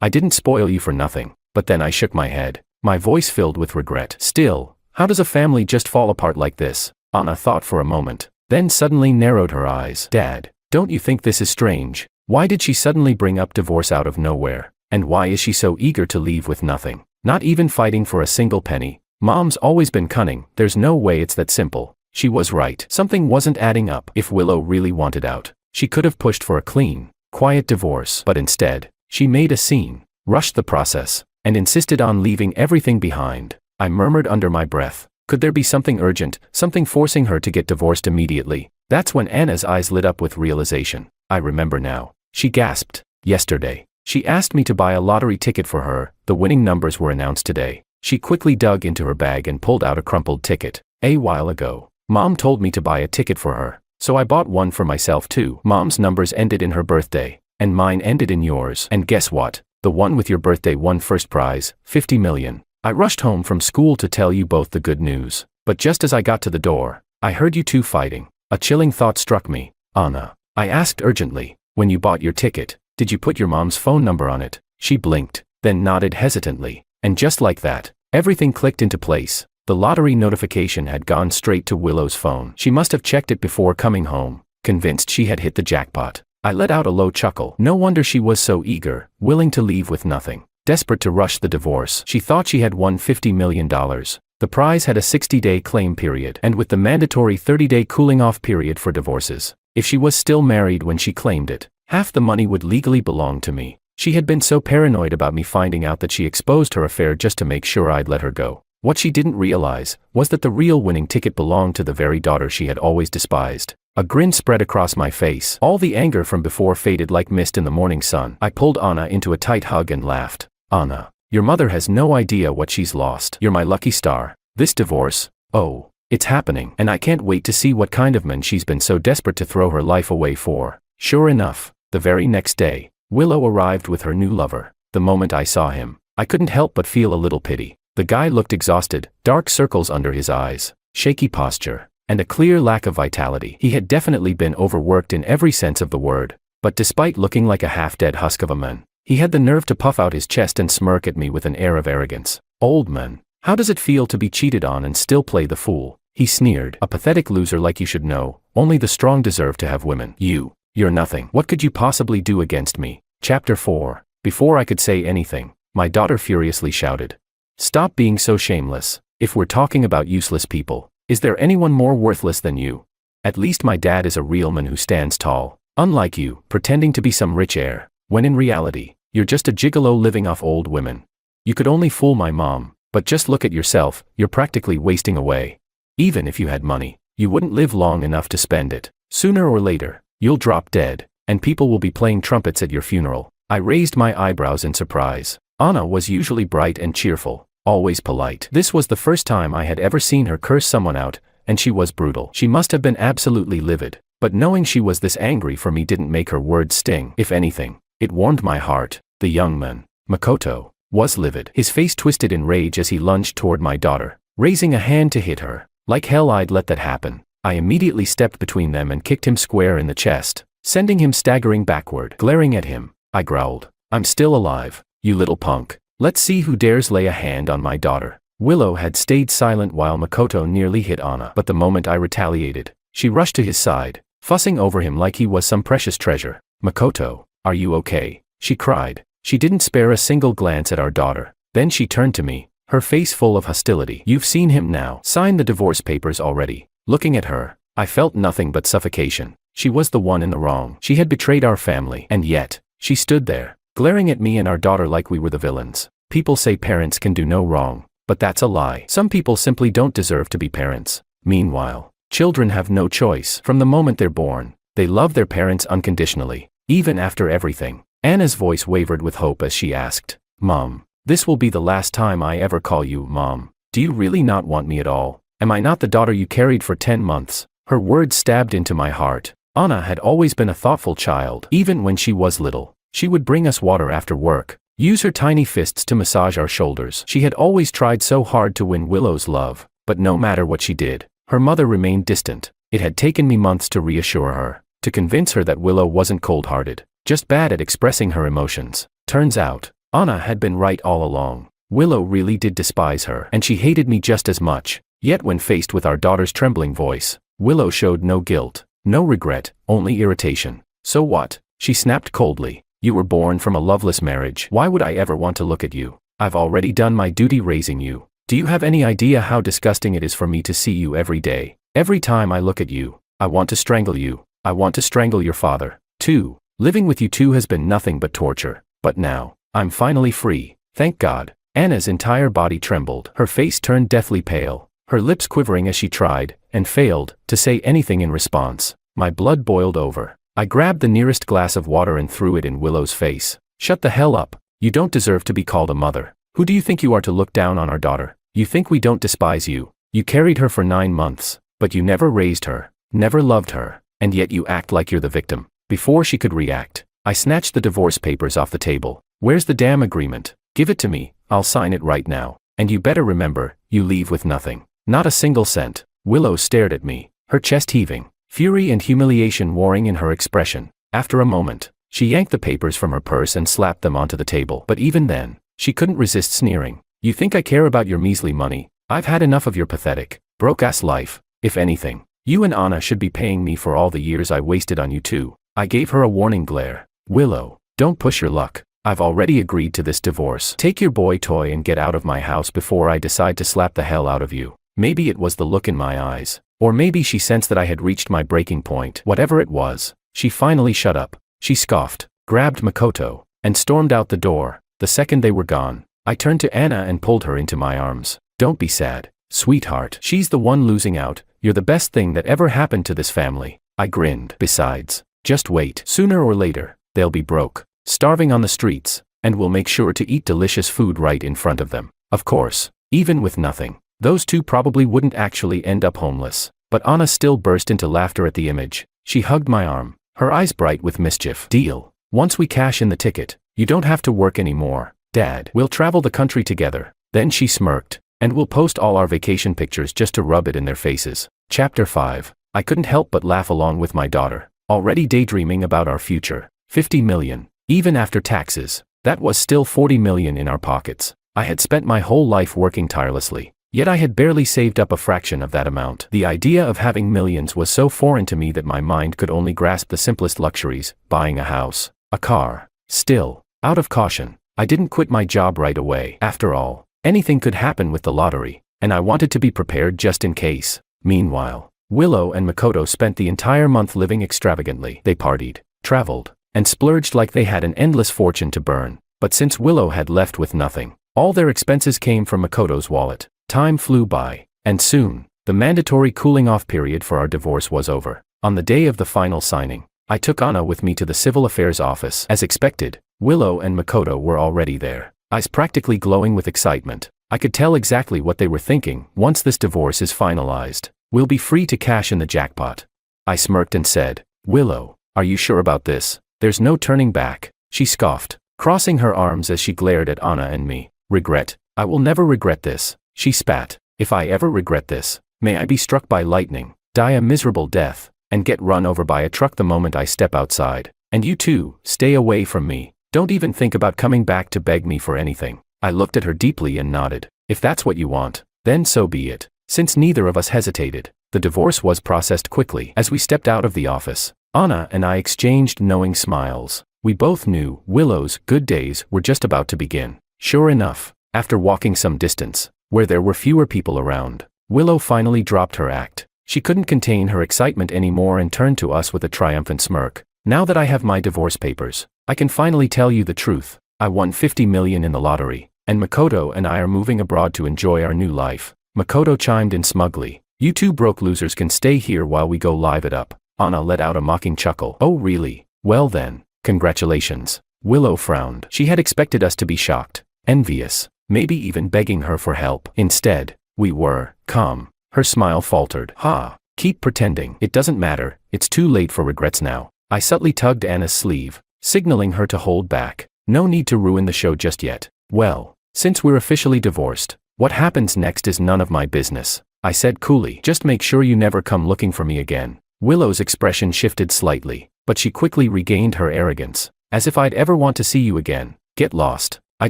I didn't spoil you for nothing." But then I shook my head, my voice filled with regret. "Still, how does a family just fall apart like this?" Anna thought for a moment, then suddenly narrowed her eyes. "Dad, don't you think this is strange? Why did she suddenly bring up divorce out of nowhere? And why is she so eager to leave with nothing? Not even fighting for a single penny? Mom's always been cunning. There's no way it's that simple. She was right. Something wasn't adding up. If Willow really wanted out, she could have pushed for a clean, quiet divorce. But instead, she made a scene, rushed the process, and insisted on leaving everything behind. I murmured under my breath, could there be something urgent, something forcing her to get divorced immediately? That's when Anna's eyes lit up with realization. I remember now. She gasped. Yesterday, she asked me to buy a lottery ticket for her. The winning numbers were announced today. She quickly dug into her bag and pulled out a crumpled ticket. A while ago, Mom told me to buy a ticket for her, so I bought one for myself too. Mom's numbers ended in her birthday, and mine ended in yours. And guess what? The one with your birthday won first prize, 50 million. I rushed home from school to tell you both the good news, but just as I got to the door, I heard you two fighting. A chilling thought struck me. Anna, I asked urgently, when you bought your ticket, did you put your mom's phone number on it? She blinked, then nodded hesitantly, and just like that, everything clicked into place. The lottery notification had gone straight to Willow's phone. She must have checked it before coming home, convinced she had hit the jackpot. I let out a low chuckle. No wonder she was so eager, willing to leave with nothing, desperate to rush the divorce. She thought she had won $50 million. The prize had a 60-day claim period, and with the mandatory 30-day cooling-off period for divorces, if she was still married when she claimed it, half the money would legally belong to me. She had been so paranoid about me finding out that she exposed her affair just to make sure I'd let her go. What she didn't realize was that the real winning ticket belonged to the very daughter she had always despised. A grin spread across my face. All the anger from before faded like mist in the morning sun. I pulled Anna into a tight hug and laughed. Anna, your mother has no idea what she's lost. You're my lucky star. This divorce, oh, it's happening, and I can't wait to see what kind of man she's been so desperate to throw her life away for. Sure enough, the very next day, Willow arrived with her new lover. The moment I saw him, I couldn't help but feel a little pity. The guy looked exhausted, dark circles under his eyes, shaky posture, and a clear lack of vitality. He had definitely been overworked in every sense of the word, but despite looking like a half-dead husk of a man, he had the nerve to puff out his chest and smirk at me with an air of arrogance. Old man, how does it feel to be cheated on and still play the fool? He sneered. A pathetic loser like you should know, only the strong deserve to have women. You're nothing. What could you possibly do against me? Chapter 4. Before I could say anything, my daughter furiously shouted. Stop being so shameless. If we're talking about useless people, is there anyone more worthless than you? At least my dad is a real man who stands tall, unlike you, pretending to be some rich heir, when in reality, you're just a gigolo living off old women. You could only fool my mom, but just look at yourself, you're practically wasting away. Even if you had money, you wouldn't live long enough to spend it. Sooner or later, you'll drop dead, and people will be playing trumpets at your funeral. I raised my eyebrows in surprise. Anna was usually bright and cheerful, always polite. This was the first time I had ever seen her curse someone out, and she was brutal. She must have been absolutely livid, but knowing she was this angry for me didn't make her words sting. If anything, it warmed my heart. The young man, Makoto, was livid. His face twisted in rage as he lunged toward my daughter, raising a hand to hit her. Like hell I'd let that happen. I immediately stepped between them and kicked him square in the chest, sending him staggering backward. Glaring at him, I growled, I'm still alive, you little punk. Let's see who dares lay a hand on my daughter. Willow had stayed silent while Makoto nearly hit Anna, but the moment I retaliated, she rushed to his side, fussing over him like he was some precious treasure. Makoto, are you okay? She cried. She didn't spare a single glance at our daughter. Then she turned to me, her face full of hostility. You've seen him now. Signed the divorce papers already. Looking at her, I felt nothing but suffocation. She was the one in the wrong. She had betrayed our family, and yet, she stood there, glaring at me and our daughter like we were the villains. People say parents can do no wrong, but that's a lie. Some people simply don't deserve to be parents. Meanwhile, children have no choice. From the moment they're born, they love their parents unconditionally, even after everything. Anna's voice wavered with hope as she asked, Mom, this will be the last time I ever call you Mom. Do you really not want me at all? Am I not the daughter you carried for 10 months? Her words stabbed into my heart. Anna had always been a thoughtful child. Even when she was little, she would bring us water after work, use her tiny fists to massage our shoulders. She had always tried so hard to win Willow's love, but no matter what she did, her mother remained distant. It had taken me months to reassure her, to convince her that Willow wasn't cold-hearted, just bad at expressing her emotions. Turns out, Anna had been right all along. Willow really did despise her, and she hated me just as much. Yet when faced with our daughter's trembling voice, Willow showed no guilt, no regret, only irritation. So what? She snapped coldly. You were born from a loveless marriage. Why would I ever want to look at you? I've already done my duty raising you. Do you have any idea how disgusting it is for me to see you every day? Every time I look at you, I want to strangle you. I want to strangle your father, too. Living with you two has been nothing but torture. But now, I'm finally free. Thank God. Anna's entire body trembled. Her face turned deathly pale, her lips quivering as she tried, and failed, to say anything in response. My blood boiled over. I grabbed the nearest glass of water and threw it in Willow's face. Shut the hell up. You don't deserve to be called a mother. Who do you think you are to look down on our daughter? You think we don't despise you? You carried her for 9 months, but you never raised her, never loved her, and yet you act like you're the victim. Before she could react, I snatched the divorce papers off the table. Where's the damn agreement? Give it to me, I'll sign it right now. And you better remember, you leave with nothing. Not a single cent. Willow stared at me, her chest heaving, fury and humiliation warring in her expression. After a moment, she yanked the papers from her purse and slapped them onto the table. But even then, she couldn't resist sneering. You think I care about your measly money? I've had enough of your pathetic, broke-ass life. If anything, you and Anna should be paying me for all the years I wasted on you two. I gave her a warning glare. Willow, don't push your luck. I've already agreed to this divorce. Take your boy toy and get out of my house before I decide to slap the hell out of you. Maybe it was the look in my eyes. Or maybe she sensed that I had reached my breaking point. Whatever it was, she finally shut up. She scoffed, grabbed Makoto, and stormed out the door. The second they were gone, I turned to Anna and pulled her into my arms. Don't be sad, sweetheart. She's the one losing out. You're the best thing that ever happened to this family. I grinned. Besides, just wait. Sooner or later, they'll be broke, starving on the streets, and we'll make sure to eat delicious food right in front of them. Of course, even with nothing, those two probably wouldn't actually end up homeless. But Anna still burst into laughter at the image. She hugged my arm, her eyes bright with mischief. Deal. Once we cash in the ticket, you don't have to work anymore, Dad. We'll travel the country together. Then she smirked, and we'll post all our vacation pictures just to rub it in their faces. Chapter 5. I couldn't help but laugh along with my daughter, already daydreaming about our future. 50 million. Even after taxes, that was still 40 million in our pockets. I had spent my whole life working tirelessly, yet I had barely saved up a fraction of that amount. The idea of having millions was so foreign to me that my mind could only grasp the simplest luxuries, buying a house, a car. Still, out of caution, I didn't quit my job right away. After all, anything could happen with the lottery, and I wanted to be prepared just in case. Meanwhile, Willow and Makoto spent the entire month living extravagantly. They partied, traveled, and splurged like they had an endless fortune to burn. But since Willow had left with nothing, all their expenses came from Makoto's wallet. Time flew by, and soon, the mandatory cooling-off period for our divorce was over. On the day of the final signing, I took Anna with me to the Civil Affairs office. As expected, Willow and Makoto were already there, eyes practically glowing with excitement. I could tell exactly what they were thinking. Once this divorce is finalized, we'll be free to cash in the jackpot. I smirked and said, Willow, are you sure about this? There's no turning back. She scoffed, crossing her arms as she glared at Anna and me. Regret? I will never regret this. She spat. If I ever regret this, may I be struck by lightning, die a miserable death, and get run over by a truck the moment I step outside. And you too, stay away from me. Don't even think about coming back to beg me for anything. I looked at her deeply and nodded. If that's what you want, then so be it. Since neither of us hesitated, the divorce was processed quickly. As we stepped out of the office, Anna and I exchanged knowing smiles. We both knew Willow's good days were just about to begin. Sure enough, after walking some distance, where there were fewer people around, Willow finally dropped her act. She couldn't contain her excitement anymore and turned to us with a triumphant smirk. Now that I have my divorce papers, I can finally tell you the truth. I won 50 million in the lottery, and Makoto and I are moving abroad to enjoy our new life. Makoto chimed in smugly. You two broke losers can stay here while we go live it up. Anna let out a mocking chuckle. Oh really? Well then, congratulations. Willow frowned. She had expected us to be shocked, envious, maybe even begging her for help. Instead, we were calm. Her smile faltered. Ha, keep pretending. It doesn't matter, it's too late for regrets now. I subtly tugged Anna's sleeve, signaling her to hold back. No need to ruin the show just yet. Well, since we're officially divorced, what happens next is none of my business, I said coolly. Just make sure you never come looking for me again. Willow's expression shifted slightly, but she quickly regained her arrogance. As if I'd ever want to see you again. Get lost. I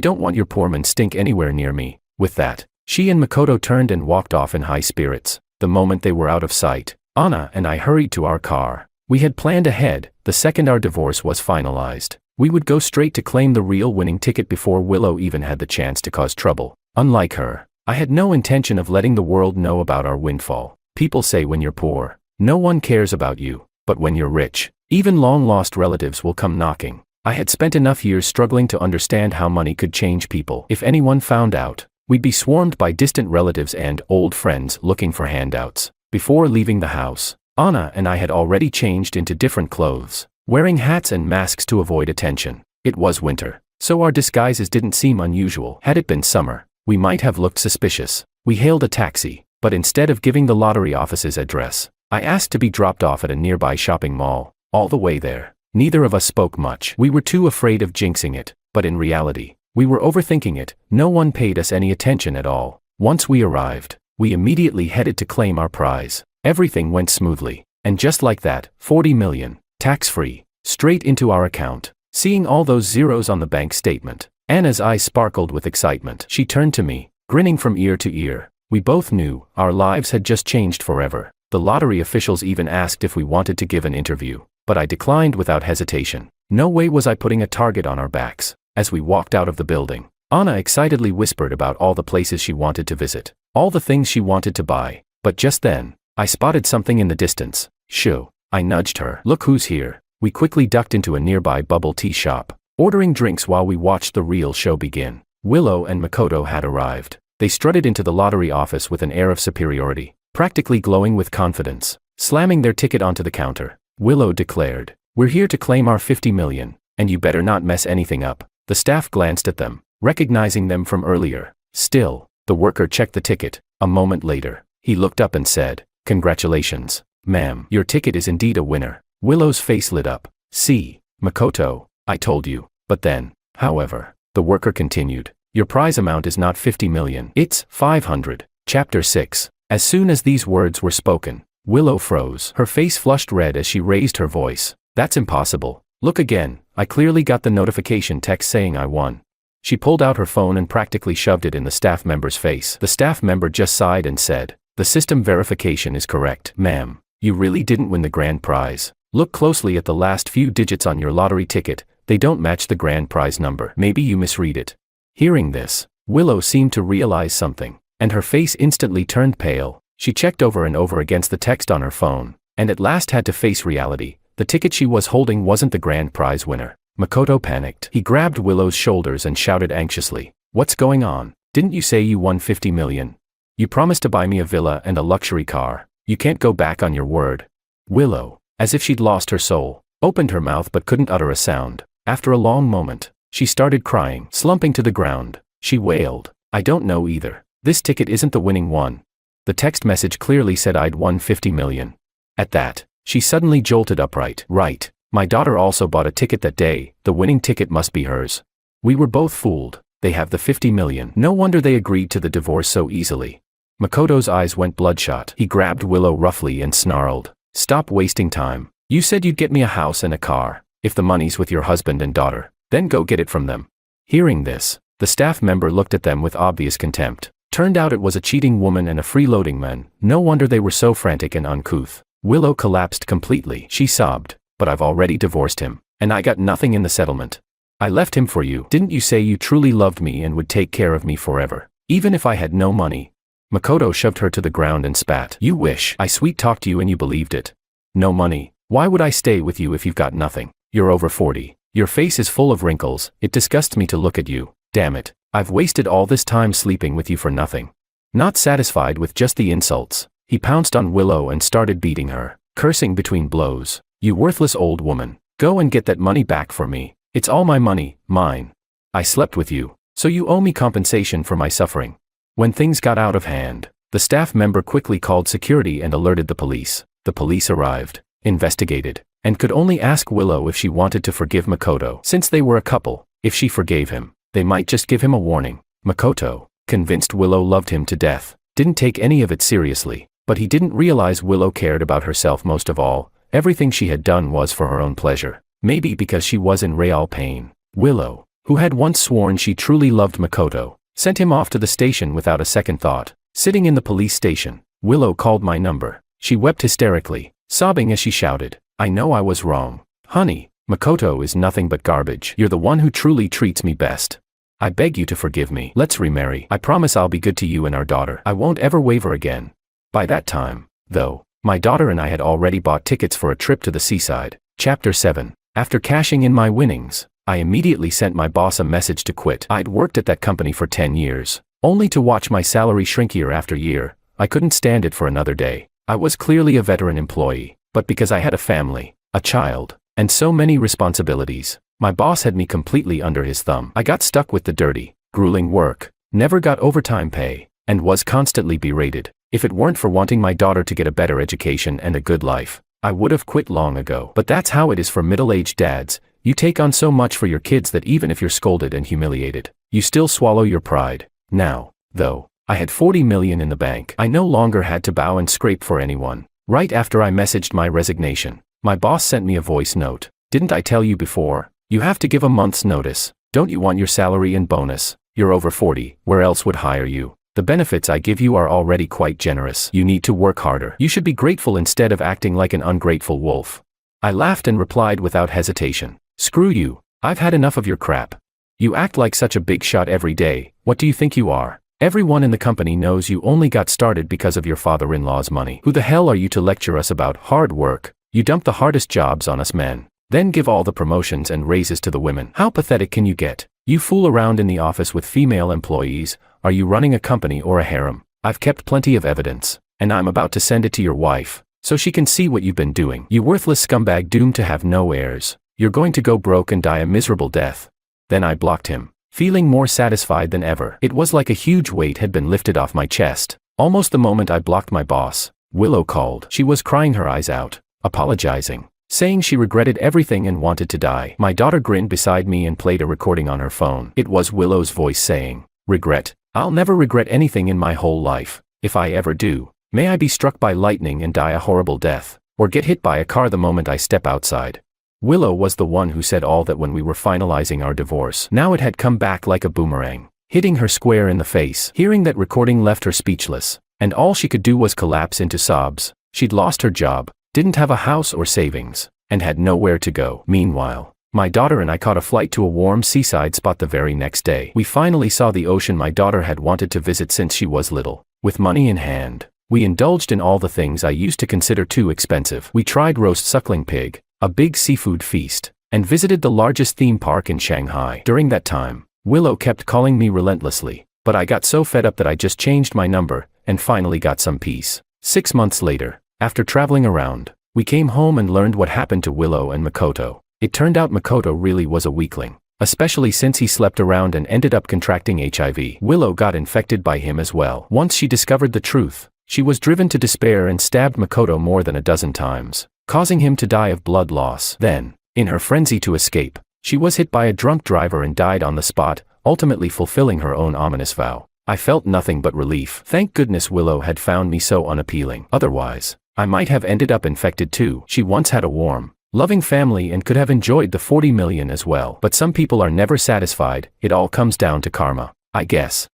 don't want your poor stink anywhere near me. With that, she and Makoto turned and walked off in high spirits. The moment they were out of sight, Anna and I hurried to our car. We had planned ahead. The second our divorce was finalized, we would go straight to claim the real winning ticket before Willow even had the chance to cause trouble. Unlike her, I had no intention of letting the world know about our windfall. People say when you're poor, no one cares about you, but when you're rich, even long-lost relatives will come knocking. I had spent enough years struggling to understand how money could change people. If anyone found out, we'd be swarmed by distant relatives and old friends looking for handouts. Before leaving the house, Anna and I had already changed into different clothes, wearing hats and masks to avoid attention. It was winter, so our disguises didn't seem unusual. Had it been summer, we might have looked suspicious. We hailed a taxi, but instead of giving the lottery office's address, I asked to be dropped off at a nearby shopping mall. All the way there, neither of us spoke much. We were too afraid of jinxing it, but in reality, we were overthinking it. No one paid us any attention at all. Once we arrived, we immediately headed to claim our prize. Everything went smoothly, and just like that, 40 million, tax-free, straight into our account. Seeing all those zeros on the bank statement, Anna's eyes sparkled with excitement. She turned to me, grinning from ear to ear. We both knew our lives had just changed forever. The lottery officials even asked if we wanted to give an interview, but I declined without hesitation. No way was I putting a target on our backs. As we walked out of the building, Anna excitedly whispered about all the places she wanted to visit, all the things she wanted to buy. But just then, I spotted something in the distance. Shoo! I nudged her. Look who's here. We quickly ducked into a nearby bubble tea shop, ordering drinks while we watched the real show begin. Willow and Makoto had arrived. They strutted into the lottery office with an air of superiority, practically glowing with confidence. Slamming their ticket onto the counter, Willow declared, "We're here to claim our 50 million, and you better not mess anything up." The staff glanced at them, recognizing them from earlier. Still, the worker checked the ticket. A moment later, he looked up and said, "Congratulations, ma'am. Your ticket is indeed a winner." Willow's face lit up. "See, Makoto, I told you." But then, however, the worker continued, "Your prize amount is not 50 million. It's 500. Chapter 6. As soon as these words were spoken, Willow froze. Her face flushed red as she raised her voice. "That's impossible. Look again. I clearly got the notification text saying I won." She pulled out her phone and practically shoved it in the staff member's face. The staff member just sighed and said, "The system verification is correct, ma'am. You really didn't win the grand prize. Look closely at the last few digits on your lottery ticket. They don't match the grand prize number. Maybe you misread it." Hearing this, Willow seemed to realize something, and her face instantly turned pale. She checked over and over against the text on her phone, and at last had to face reality. The ticket she was holding wasn't the grand prize winner. Makoto panicked. He grabbed Willow's shoulders and shouted anxiously, "What's going on? Didn't you say you won 50 million? You promised to buy me a villa and a luxury car. You can't go back on your word." Willow, as if she'd lost her soul, opened her mouth but couldn't utter a sound. After a long moment, she started crying, slumping to the ground. She wailed, "I don't know either. This ticket isn't the winning one. The text message clearly said I'd won 50 million. At that, she suddenly jolted upright. "Right. My daughter also bought a ticket that day. The winning ticket must be hers. We were both fooled. They have the 50 million. No wonder they agreed to the divorce so easily." Makoto's eyes went bloodshot. He grabbed Willow roughly and snarled, "Stop wasting time. You said you'd get me a house and a car. If the money's with your husband and daughter, then go get it from them." Hearing this, the staff member looked at them with obvious contempt. Turned out it was a cheating woman and a freeloading man. No wonder they were so frantic and uncouth. Willow collapsed completely. She sobbed, "But I've already divorced him, and I got nothing in the settlement. I left him for you. Didn't you say you truly loved me and would take care of me forever, even if I had no money?" Makoto shoved her to the ground and spat. "You wish I sweet-talked you and you believed it. No money. Why would I stay with you if you've got nothing? You're over 40. Your face is full of wrinkles. It disgusts me to look at you. Damn it. I've wasted all this time sleeping with you for nothing." Not satisfied with just the insults, he pounced on Willow and started beating her, cursing between blows. "You worthless old woman. Go and get that money back for me. It's all my money, mine. I slept with you, so you owe me compensation for my suffering." When things got out of hand, the staff member quickly called security and alerted the police. The police arrived, investigated, and could only ask Willow if she wanted to forgive Makoto. Since they were a couple, if she forgave him, they might just give him a warning. Makoto, convinced Willow loved him to death, didn't take any of it seriously, but he didn't realize Willow cared about herself most of all. Everything she had done was for her own pleasure. Maybe because she was in real pain. Willow, who had once sworn she truly loved Makoto, sent him off to the station without a second thought. Sitting in the police station, Willow called my number. She wept hysterically, sobbing as she shouted, "I know I was wrong. Honey, Makoto is nothing but garbage. You're the one who truly treats me best. I beg you to forgive me. Let's remarry. I promise I'll be good to you and our daughter. I won't ever waver again." By that time, though. My daughter and I had already bought tickets for a trip to the seaside. Chapter 7. After cashing in my winnings, I immediately sent my boss a message to quit. I'd worked at that company for 10 years, only to watch my salary shrink year after year. I couldn't stand it for another day. I was clearly a veteran employee, but because I had a family, a child, and so many responsibilities, my boss had me completely under his thumb. I got stuck with the dirty, grueling work, never got overtime pay, and was constantly berated. If it weren't for wanting my daughter to get a better education and a good life, I would have quit long ago. But that's how it is for middle-aged dads. You take on so much for your kids that even if you're scolded and humiliated, you still swallow your pride. Now, though, I had 40 million in the bank. I no longer had to bow and scrape for anyone. Right after I messaged my resignation, my boss sent me a voice note. Didn't I tell you before? You have to give a month's notice. Don't you want your salary and bonus? You're over 40, where else would hire you? The benefits I give you are already quite generous. You need to work harder. You should be grateful instead of acting like an ungrateful wolf. I laughed and replied without hesitation. Screw you. I've had enough of your crap. You act like such a big shot every day. What do you think you are? Everyone in the company knows you only got started because of your father-in-law's money. Who the hell are you to lecture us about hard work? You dump the hardest jobs on us men, then give all the promotions and raises to the women. How pathetic can you get? You fool around in the office with female employees. Are you running a company or a harem? I've kept plenty of evidence, and I'm about to send it to your wife, so she can see what you've been doing. You worthless scumbag doomed to have no heirs. You're going to go broke and die a miserable death. Then I blocked him, feeling more satisfied than ever. It was like a huge weight had been lifted off my chest. Almost the moment I blocked my boss, Willow called. She was crying her eyes out, apologizing, saying she regretted everything and wanted to die. My daughter grinned beside me and played a recording on her phone. It was Willow's voice saying, "Regret? I'll never regret anything in my whole life. If I ever do, may I be struck by lightning and die a horrible death, or get hit by a car the moment I step outside." Willow was the one who said all that when we were finalizing our divorce. Now it had come back like a boomerang, hitting her square in the face. Hearing that recording left her speechless, and all she could do was collapse into sobs. She'd lost her job, didn't have a house or savings, and had nowhere to go. Meanwhile, my daughter and I caught a flight to a warm seaside spot the very next day. We finally saw the ocean my daughter had wanted to visit since she was little. With money in hand, we indulged in all the things I used to consider too expensive. We tried roast suckling pig, a big seafood feast, and visited the largest theme park in Shanghai. During that time, Willow kept calling me relentlessly, but I got so fed up that I just changed my number, and finally got some peace. 6 months later, after traveling around, we came home and learned what happened to Willow and Makoto. It turned out Makoto really was a weakling, especially since he slept around and ended up contracting HIV. Willow got infected by him as well. Once she discovered the truth, she was driven to despair and stabbed Makoto more than a dozen times, causing him to die of blood loss. Then, in her frenzy to escape, she was hit by a drunk driver and died on the spot, ultimately fulfilling her own ominous vow. I felt nothing but relief. Thank goodness Willow had found me so unappealing. Otherwise, I might have ended up infected too. She once had a warm, loving family and could have enjoyed the 40 million as well. But some people are never satisfied. It all comes down to karma, I guess.